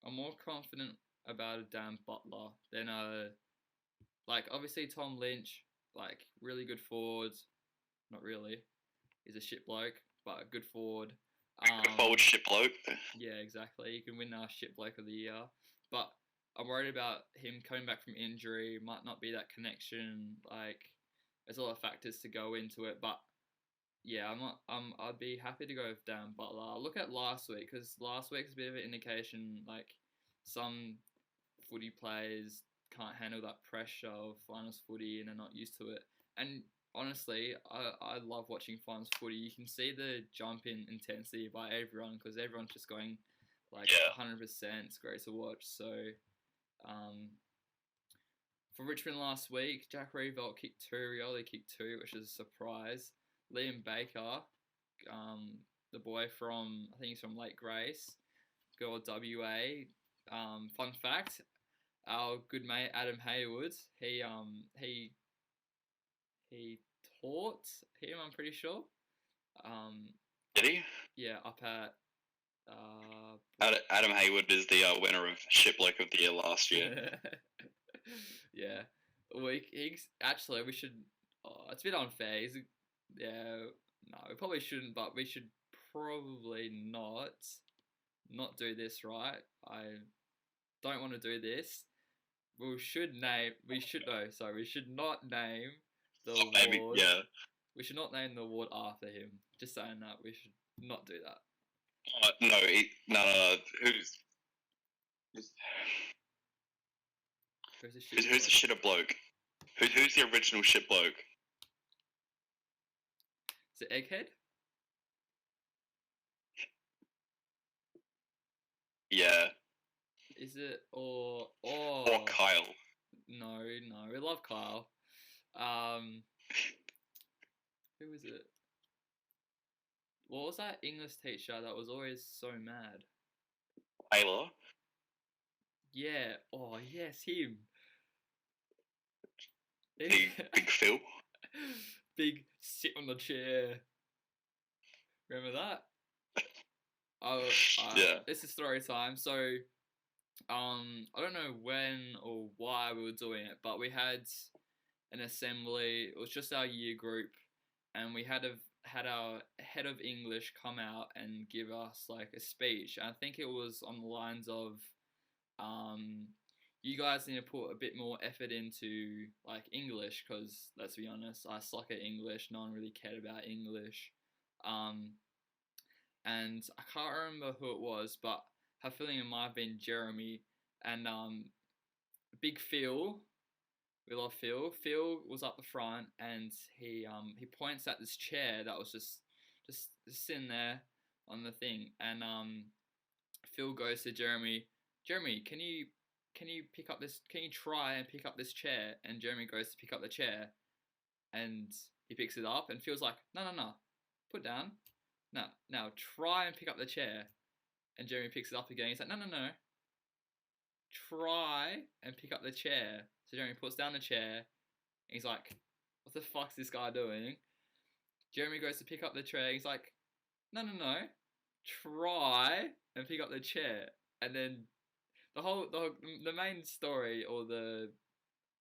I'm more confident about a Dan Butler than like, obviously Tom Lynch, like, really good forwards. Not really. He's a shit bloke, but a good forward. Good forward, shit bloke. Yeah, exactly. You can win shit bloke of the year. But I'm worried about him coming back from injury. Might not be that connection. Like, there's a lot of factors to go into it. But yeah, I'd be happy to go with Dan Butler. I'll look at last week, because last week's a bit of an indication. Like, some footy players can't handle that pressure of finals footy and are not used to it. And honestly, I love watching finals footy. You can see the jump in intensity by everyone, because everyone's just going like 100%. It's great to watch. So, for Richmond last week, Jack Revelt kicked 2, Rioli kicked 2, which is a surprise. Liam Baker, the boy from, I think he's from Lake Grace, girl WA. Fun fact, our good mate Adam Hayward, he taught him, I'm pretty sure. Did he? Yeah, up at Adam Hayward is the winner of Shit Bloke of the Year last year. Yeah. We should. Oh, it's a bit unfair. No, we probably shouldn't, but we should probably not do this, right? I don't want to do this. We should not name the award. Yeah. We should not name the award after him. Just saying that. We should not do that. No. Who's the shitter bloke? Who's the original shit bloke? Is it Egghead? Yeah. Is it or Kyle? No, we love Kyle. Who is it? What was that English teacher that was always so mad? Taylor? Yeah. Oh, yes, him. Big Phil? Big sit on the chair. Remember that? Yeah. This is story time. So, I don't know when or why we were doing it, but we had an assembly. It was just our year group, and we had our head of English come out and give us like a speech. And I think it was on the lines of, you guys need to put a bit more effort into like English, because let's be honest, I suck at English. No one really cared about English. And I can't remember who it was, but I have a feeling it might have been Jeremy. And Big Phil, we love Phil. Phil was up the front, and he points at this chair that was just sitting there on the thing. And Phil goes to Jeremy, can you pick up this? Can you try and pick up this chair? And Jeremy goes to pick up the chair, and he picks it up, and Phil's like, no, put it down. Now try and pick up the chair. And Jeremy picks it up again. He's like, no, try and pick up the chair. So Jeremy puts down the chair, and he's like, what the fuck's this guy doing? Jeremy goes to pick up the chair. He's like, no, try and pick up the chair, and then the main story, or the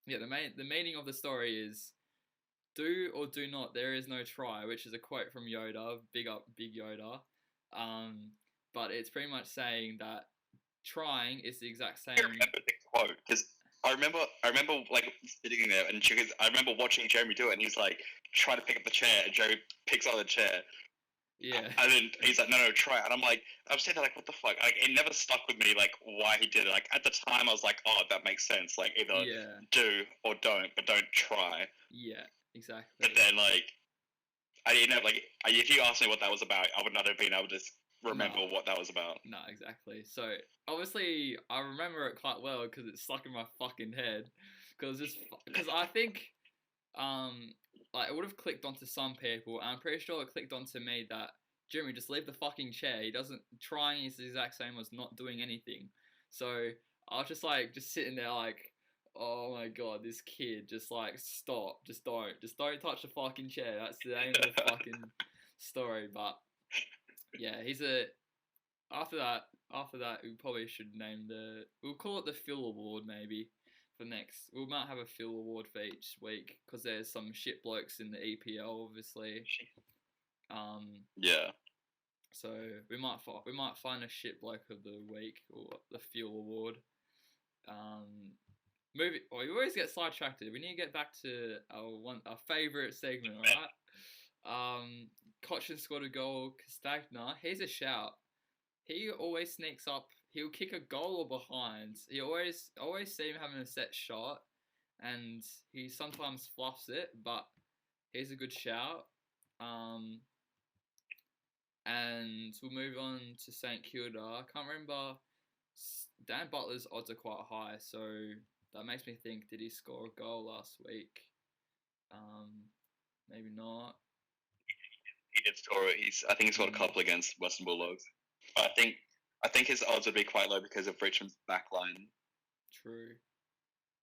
meaning of the story is do or do not. There is no try, which is a quote from Yoda. Big up, big Yoda. But it's pretty much saying that trying is the exact same. I remember the quote because I remember like sitting there and I remember watching Jeremy do it, and he's like trying to pick up the chair, and Jeremy picks up the chair. Yeah. And then he's like, no, try it. And I'm sitting there like, what the fuck? Like, it never stuck with me, like, why he did it. Like, at the time, I was like, oh, that makes sense. Like, either do or don't, but don't try. Yeah, exactly. But then, like, I didn't know, like, if you asked me what that was about, I would not have been able to remember what that was about. No, exactly. So, obviously, I remember it quite well because it's stuck in my fucking head. Because I think, like, it would have clicked onto some people, and I'm pretty sure it clicked onto me that, Jimmy, just leave the fucking chair. He doesn't, trying is the exact same as not doing anything. So, I was just sitting there like, oh my god, this kid, just like, stop, just don't touch the fucking chair. That's the aim of the fucking story. But yeah, after that, we probably should we'll call it the Phil Award maybe for next. We might have a Phil Award for each week because there's some shit blokes in the EPL, obviously. Yeah. So we might find a shit bloke of the week or the Phil Award. You always get sidetracked. We need to get back to our favourite segment, alright? Cochin scored a goal. Castagna, he's a shout. He always sneaks up. He'll kick a goal or behind. He always see him having a set shot, and he sometimes fluffs it, but he's a good shout. And we'll move on to St Kilda. I can't remember. Dan Butler's odds are quite high, so that makes me think, did he score a goal last week? Maybe not. He did score. I think he scored a couple against Western Bulldogs. But I think his odds would be quite low because of Richmond's backline. True.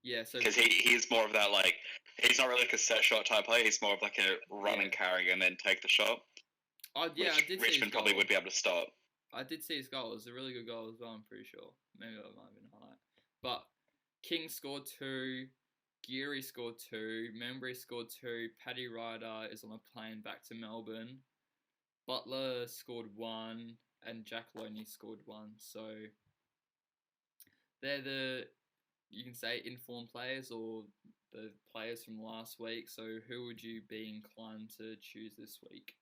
Yeah, so because he's more of that, like, he's not really like a set shot type player. He's more of like a run and carry and then take the shot. I did see Richmond probably would be able to stop. I did see his goal. It was a really good goal as well, I'm pretty sure. Maybe that might have been a highlight. But King scored 2, Geary scored 2, Membry scored 2, Paddy Ryder is on a plane back to Melbourne, Butler scored 1, and Jack Loney scored 1. So they're you can say, informed players or the players from last week. So who would you be inclined to choose this week?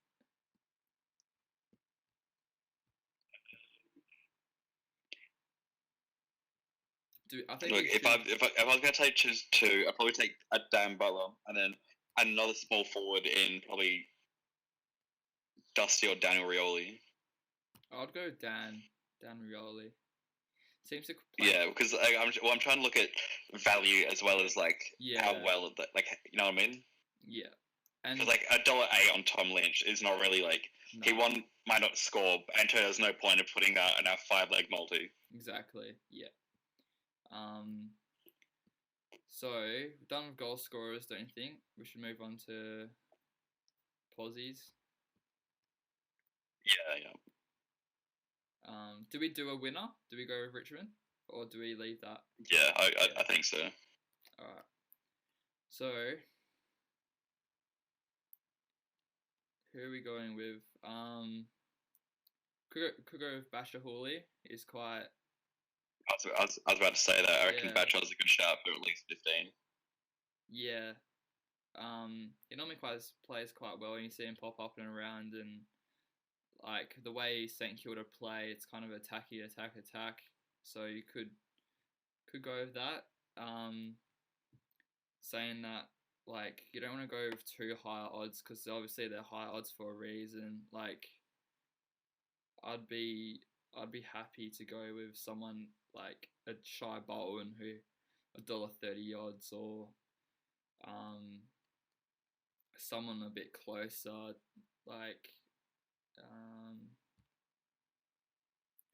If I was going to take choose 2, I'd probably take a Dan Butler and then another small forward in probably Dusty or Daniel Rioli. I'd go Dan Rioli. Seems to yeah, because I'm trying to look at value as well as like how well, like, you know what I mean? Yeah, and because like $1.08 on Tom Lynch is not really like he might not score, and there's no point of putting that in our 5-leg multi. Exactly. Yeah. So we're done with goal scorers. Don't you think we should move on to posies? Yeah. Do we do a winner? Do we go with Richmond, or do we leave that? Yeah, I think so. All right. So who are we going with? Could go with Basher Hawley. He's quite. I was about to say that. I reckon Batchel's a good shout for at least 15. Yeah. He normally plays quite well, and you see him pop up and around, and like the way St Kilda play, it's kind of attack. So you could go with that. Saying that, like, you don't want to go with too high odds because obviously they're high odds for a reason. Like, I'd be happy to go with someone like a Shy Bolton who $1.30 odds, or someone a bit closer, like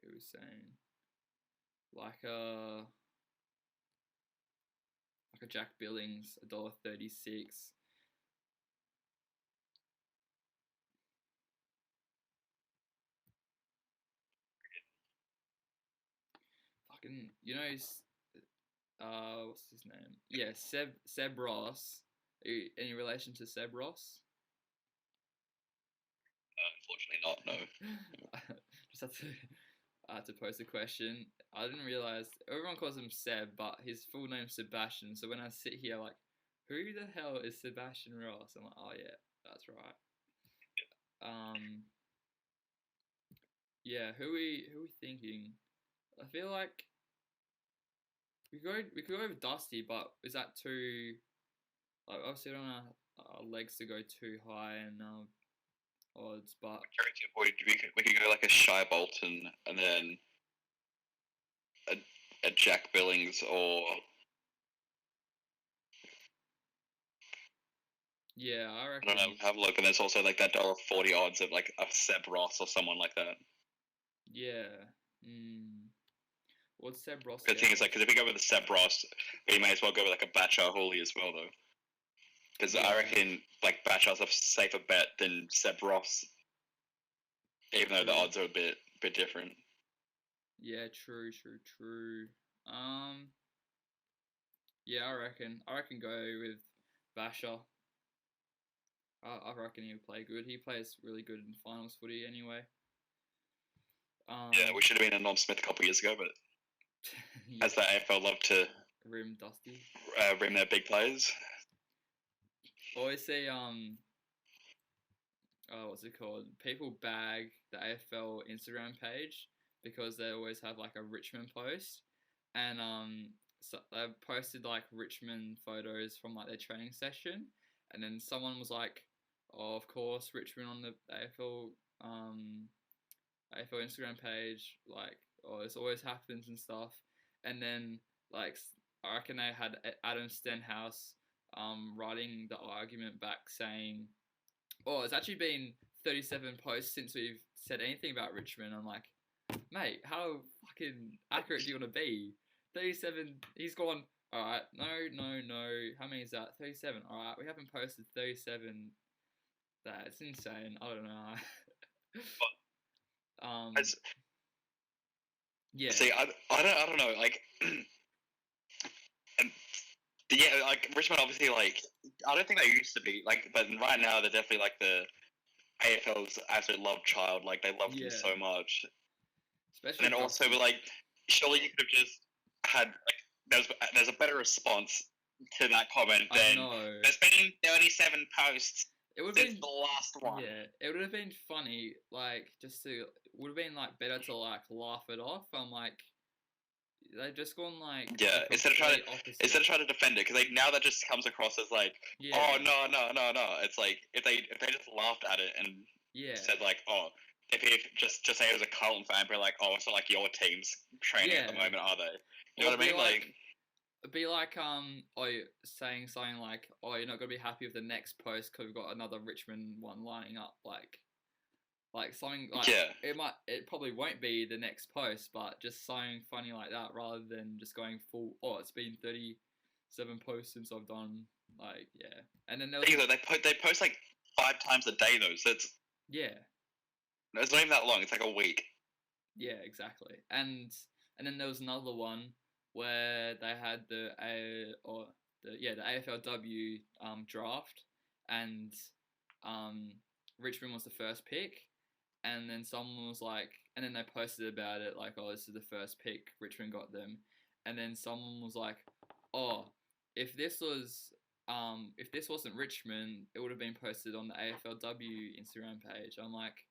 who was saying like a Jack Billings $1.36. fucking, what's his name? Yeah, Seb Ross. Any relation to Seb Ross? Unfortunately, not. No. Just had to pose a question. I didn't realize everyone calls him Seb, but his full name's Sebastian. So when I sit here, like, who the hell is Sebastian Ross? I'm like, oh yeah, that's right. Yeah, who we thinking? I feel like we could go with Dusty, but is that too? Like, obviously, I don't want our legs to go too high and odds, but We could go like a Shy Bolton and then a Jack Billings or yeah, I I reckon. don't know. Have a look, and there's also like that $1.40 odds of like a Seb Ross or someone like that. Yeah. What's Seb Ross? The thing is, like, because if we go with the Seb Ross, we may as well go with like a Bachar Hooley as well, though. Because Yeah. I reckon like Bachar's a safer bet than Seb Ross, even though the True. odds are a bit different. Yeah, true. Yeah, I reckon go with Basher. I reckon he'll play good. He plays really good in finals footy anyway. Yeah, we should have been a non-Smith a couple years ago, but yeah, as the AFL love to rim Dusty. rim their big players. Always see what's it called? People bag the AFL Instagram page because they always have like a Richmond post, and so they posted like Richmond photos from like their training session, and then someone was like, "Oh, of course, Richmond on the AFL AFL Instagram page, like, oh, this always happens and stuff," and then like I reckon they had Adam Stenhouse writing the argument back saying, "Oh, it's actually been 37 posts since we've said anything about Richmond." I'm like, mate, how fucking accurate do you want to be? 37, he's gone, alright, no. How many is that? 37. Alright, we haven't posted 37. That's insane. I don't know. Yeah. See, I don't know, like, and yeah, like Richmond obviously, like, I don't think they used to be like, but right now they're definitely like the AFL's absolute love child. Like they love them so much. Especially and then also, like, surely you could have just had like there's a better response to that comment than there's been 37 posts. It would have been the last one. Yeah, it would have been funny, like, would have been, like, better to, like, laugh it off. I'm like, they've just gone, like, yeah, instead of trying to defend it, because now that just comes across as like, oh, no. It's like, if they just laughed at it and said, like, oh, if just say it was a Carlton fan, be like, oh, it's not like your team's training at the moment, are they? You know what I mean? Like, be like, saying something like, oh, you're not gonna be happy with the next post because we've got another Richmond one lining up, like something like it probably won't be the next post, but just something funny like that rather than just going full. Oh, it's been 37 posts since I've done, like, yeah. And then they post like 5 times a day though, so it's it's not even that long. It's like a week. Yeah, exactly. And then there was another one where they had the AFLW draft, and Richmond was the first pick, and then someone was like, and then they posted about it like, oh, this is the first pick, Richmond got them, and then someone was like, oh, if this wasn't Richmond, it would have been posted on the AFLW Instagram page. I'm like,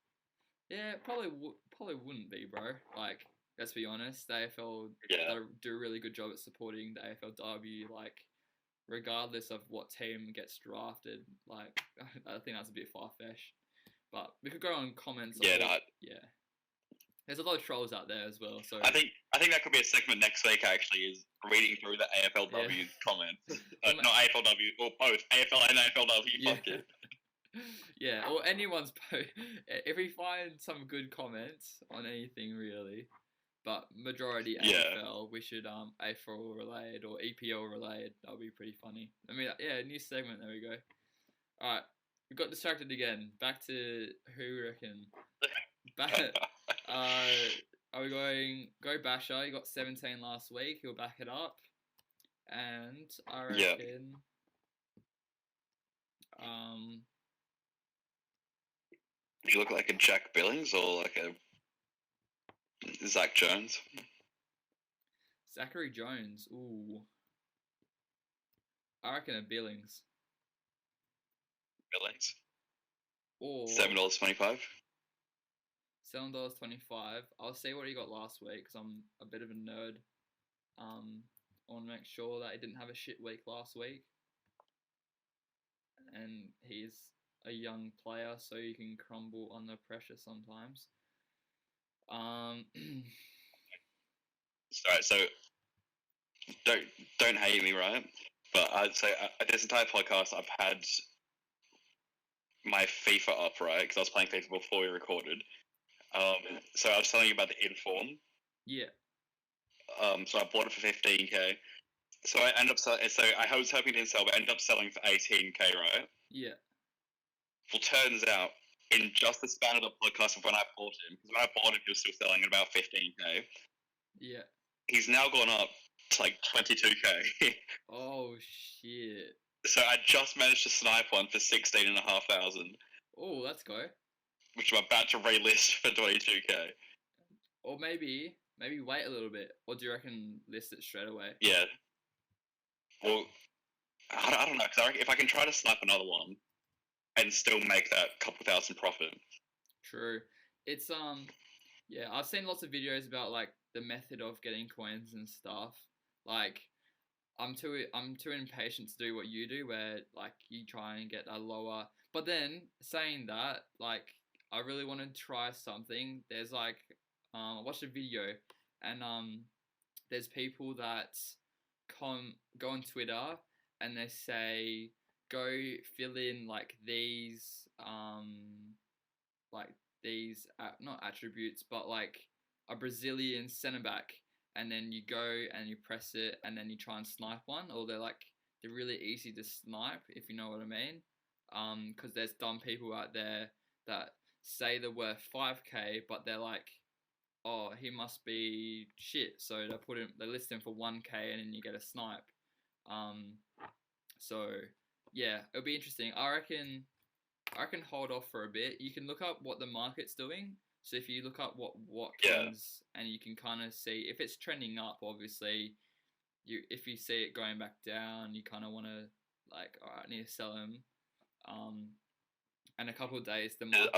yeah, probably wouldn't be, bro. Like, let's be honest, the AFL do a really good job at supporting the AFLW, like, regardless of what team gets drafted. Like, I think that's a bit far-fetched. But we could go on comments. There's a lot of trolls out there as well. So I think that could be a segment next week. Actually, is reading through the AFLW comments. Not AFLW, or both AFL and AFLW. Fuck it. Yeah, or anyone's post. If we find some good comments on anything really, but majority AFL, we should AFL related or EPL related. That'll be pretty funny. I mean, yeah, new segment. There we go. All right, we got distracted again. Back to who we reckon. Are we going Go Basher? You got 17 last week. He'll back it up, and I reckon. You look like a Jack Billings or like a Zach Jones. Zachary Jones. Ooh. I reckon a Billings. Billings. Or $7.25. $7.25. I'll see what he got last week because I'm a bit of a nerd. I want to make sure that he didn't have a shit week last week. And he's a young player, so you can crumble under pressure sometimes. Sorry, so don't hate me, right? But I'd say this entire podcast I've had my FIFA up, right? Because I was playing FIFA before we recorded. So I was telling you about the Inform. Yeah. So I bought it for 15k. So I end up so I was hoping it didn't sell, but ended up selling for 18k, right? Yeah. Well, turns out in just the span of the podcast of when I bought him, because when I bought him, he was still selling at about 15k. Yeah. He's now gone up to like 22k. Oh shit. So I just managed to snipe one for 16,500. Oh, let's go. Which I'm about to relist for 22k. Or maybe wait a little bit. Or do you reckon list it straight away? Yeah. Well, I don't know. Because if I can try to snipe another one and still make that couple thousand profit. True. It's yeah, I've seen lots of videos about like the method of getting coins and stuff. Like I'm too impatient to do what you do, where like you try and get a lower. But then saying that, like I really want to try something. There's like I watched a video and there's people that go on Twitter and they say go fill in like these not attributes but like a Brazilian centre back, and then you go and you press it and then you try and snipe one, or they're really easy to snipe, if you know what I mean. Because there's dumb people out there that say they're worth 5k but they're like, oh, he must be shit, so they list him for 1k and then you get a snipe. So yeah, it'll be interesting. I reckon hold off for a bit. You can look up what the market's doing. So if you look up what coins, and you can kind of see if it's trending up, obviously, if you see it going back down, you kind of want to like, all right, I need to sell them. And a couple of days the market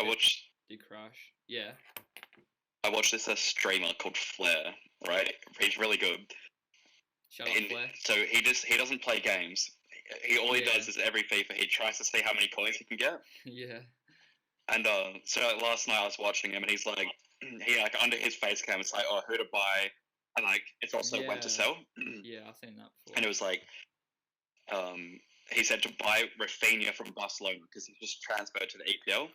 did crash. Yeah. I watched this streamer called Flair, right? He's really good. Shut up, Flair. So he doesn't play games. All he does is every FIFA he tries to see how many coins he can get. Yeah. And so last night I was watching him, and he's like, he like under his face cam, it's like, oh, who to buy, and like it's also when to sell. Yeah, I've seen that before. And it was like, he said to buy Rafinha from Barcelona because he's just transferred to the EPL.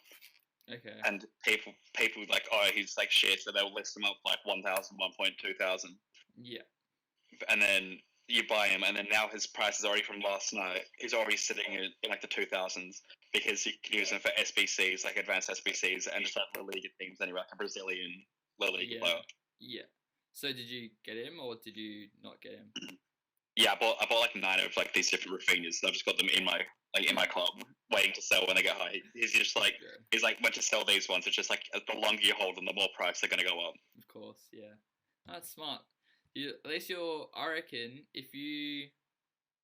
Okay. And people like, oh, he's like shit, so they'll list him up like 1,000, 1,200. Yeah. And then you buy him, and then now his price is already from last night. He's already sitting in like the 2,000s because you can use him for SBCs, like advanced SBCs, and just like La Liga teams anyway, like a Brazilian La Liga player. Yeah. So did you get him or did you not get him? Yeah, I bought like 9 of like these different Rafinhas. I've just got them in my club, waiting to sell when they get high. He's just like he's like when to sell these ones. It's just like the longer you hold them, the more price they're gonna go up. Of course, yeah, that's smart. At least I reckon if you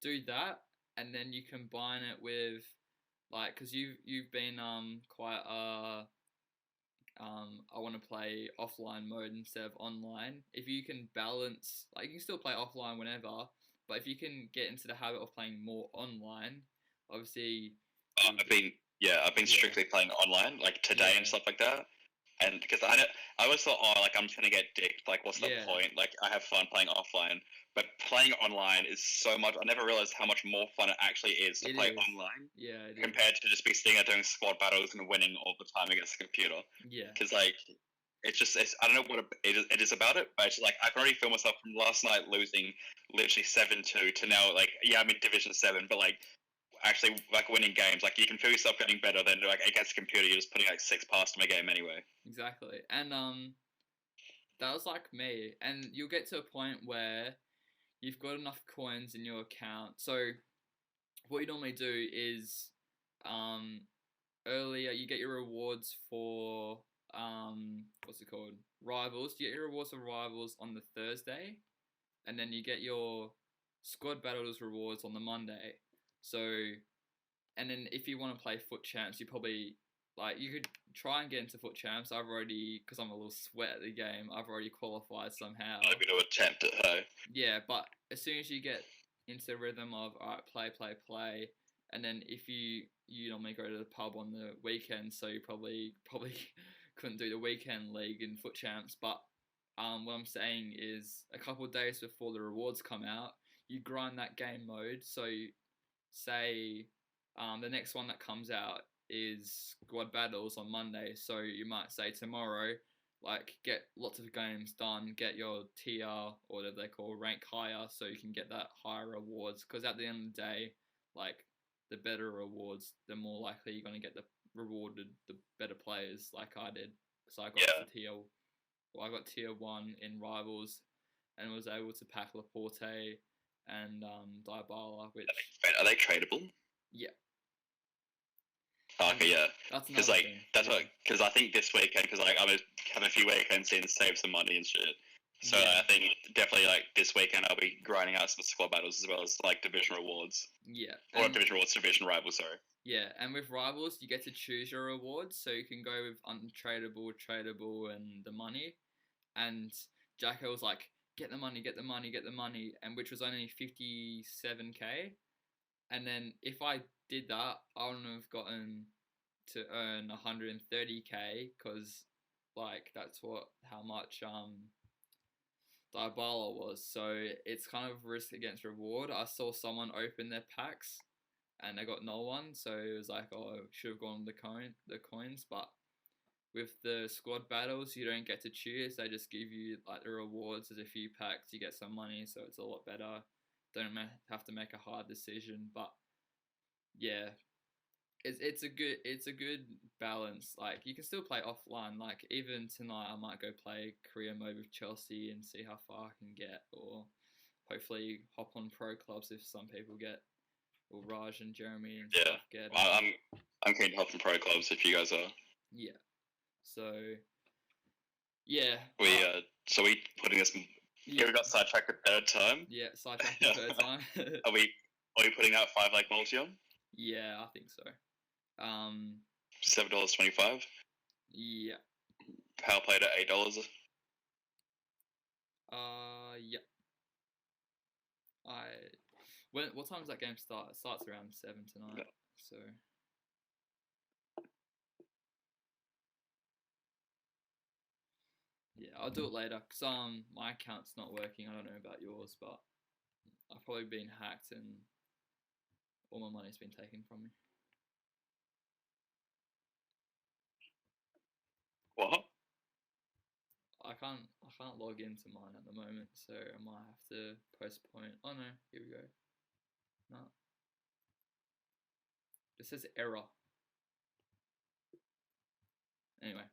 do that and then you combine it with like, because you've been quite I want to play offline mode instead of online. If you can balance, like you can still play offline whenever, but if you can get into the habit of playing more online, obviously. I've been strictly playing online, like today and stuff like that. And because I always thought, oh, like I'm just gonna get dicked. Like, what's the point? Like, I have fun playing offline, but playing online is so much. I never realized how much more fun it actually is to play online. Yeah, compared to just be sitting there doing squad battles and winning all the time against the computer. Yeah. Because like, I don't know what it is about it, but it's like I can already feel myself from last night losing literally 7-2 to now. Like, yeah, I'm in Division 7, but like. Actually, like winning games, like you can feel yourself getting better than like against a computer. You're just putting like 6 past them a game anyway. Exactly, and that was like me, and you'll get to a point where you've got enough coins in your account. So what you normally do is, earlier you get your rewards for what's it called? Rivals. You get your rewards for Rivals on the Thursday, and then you get your squad battles rewards on the Monday. So, and then if you want to play Foot Champs, you probably you could try and get into Foot Champs. I've already, because I'm a little sweat at the game, I've already qualified somehow. I'm going to attempt it, hey. Yeah, but as soon as you get into the rhythm of alright, play, and then if you normally go to the pub on the weekend, so you probably couldn't do the weekend league in Foot Champs. But what I'm saying is, a couple of days before the rewards come out, you grind that game mode. So say the next one that comes out is Squad Battles on Monday. So you might say tomorrow, get lots of games done, get your tier, or whatever they call rank higher, so you can get that higher rewards. Because at the end of the day, the better rewards, the more likely you're going to get rewarded the better players, like I did. So I got I got tier 1 in Rivals, and was able to pack Laporte and Dybala, which... Are they tradable? Yeah. Okay, yeah. That's because because I think this weekend, because I'm gonna have a few weekends in, save some money and shit. So I think definitely this weekend I'll be grinding out some squad battles as well as division rewards. Yeah. Or division rewards, division rivals. Sorry. Yeah, and with Rivals you get to choose your rewards, so you can go with untradeable, tradable, and the money. And Jacko was like, get the money, and which was only 57k. And then if I did that, I wouldn't have gotten to earn 130k, because that's how much Dybala was. So it's kind of risk against reward. I saw someone open their packs and they got no one, so it was like, oh, I should have gone the coins. But with the squad battles, you don't get to choose. They just give you the rewards. There's a few packs, you get some money, so it's a lot better. Don't have to make a hard decision. But yeah, it's a good balance. You can still play offline. Even tonight, I might go play career mode with Chelsea and see how far I can get, or hopefully hop on pro clubs if some people get, or Raj and Jeremy and stuff get. I'm keen to hop on pro clubs if you guys are. Yeah. So yeah. So we putting this. Yeah, we got sidetracked a third time. Yeah, sidetracked a third time. Are we putting out 5 leg multi on? Yeah, I think so. $7.25. Yeah. Power play to $8. Yeah. What time does that game start? It starts around 7 tonight. Yeah. So. Yeah, I'll do it later, because my account's not working. I don't know about yours, but I've probably been hacked and all my money's been taken from me. What? I can't log into mine at the moment, so I might have to postpone. Oh no, here we go. No. It says error. Anyway.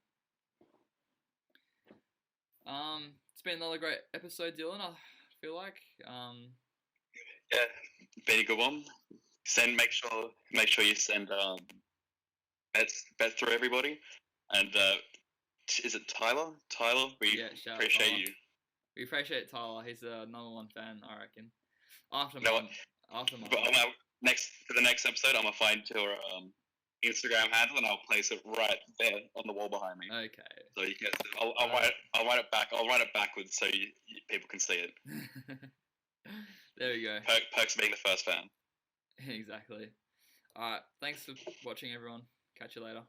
It's been another great episode, Dylan, I feel like. Yeah, been a good one. Make sure you send bets through everybody. And is it Tyler? Tyler, we appreciate Tyler. you. We appreciate Tyler. He's the #1 fan, I reckon. After mine. For the next episode, I'm gonna find your Instagram handle and I'll place it right there on the wall behind me. Okay. So you can. I'll write it back. I'll write it backwards so people can see it. There we go. Perks being the first fan. Exactly. All right. Thanks for watching, everyone. Catch you later.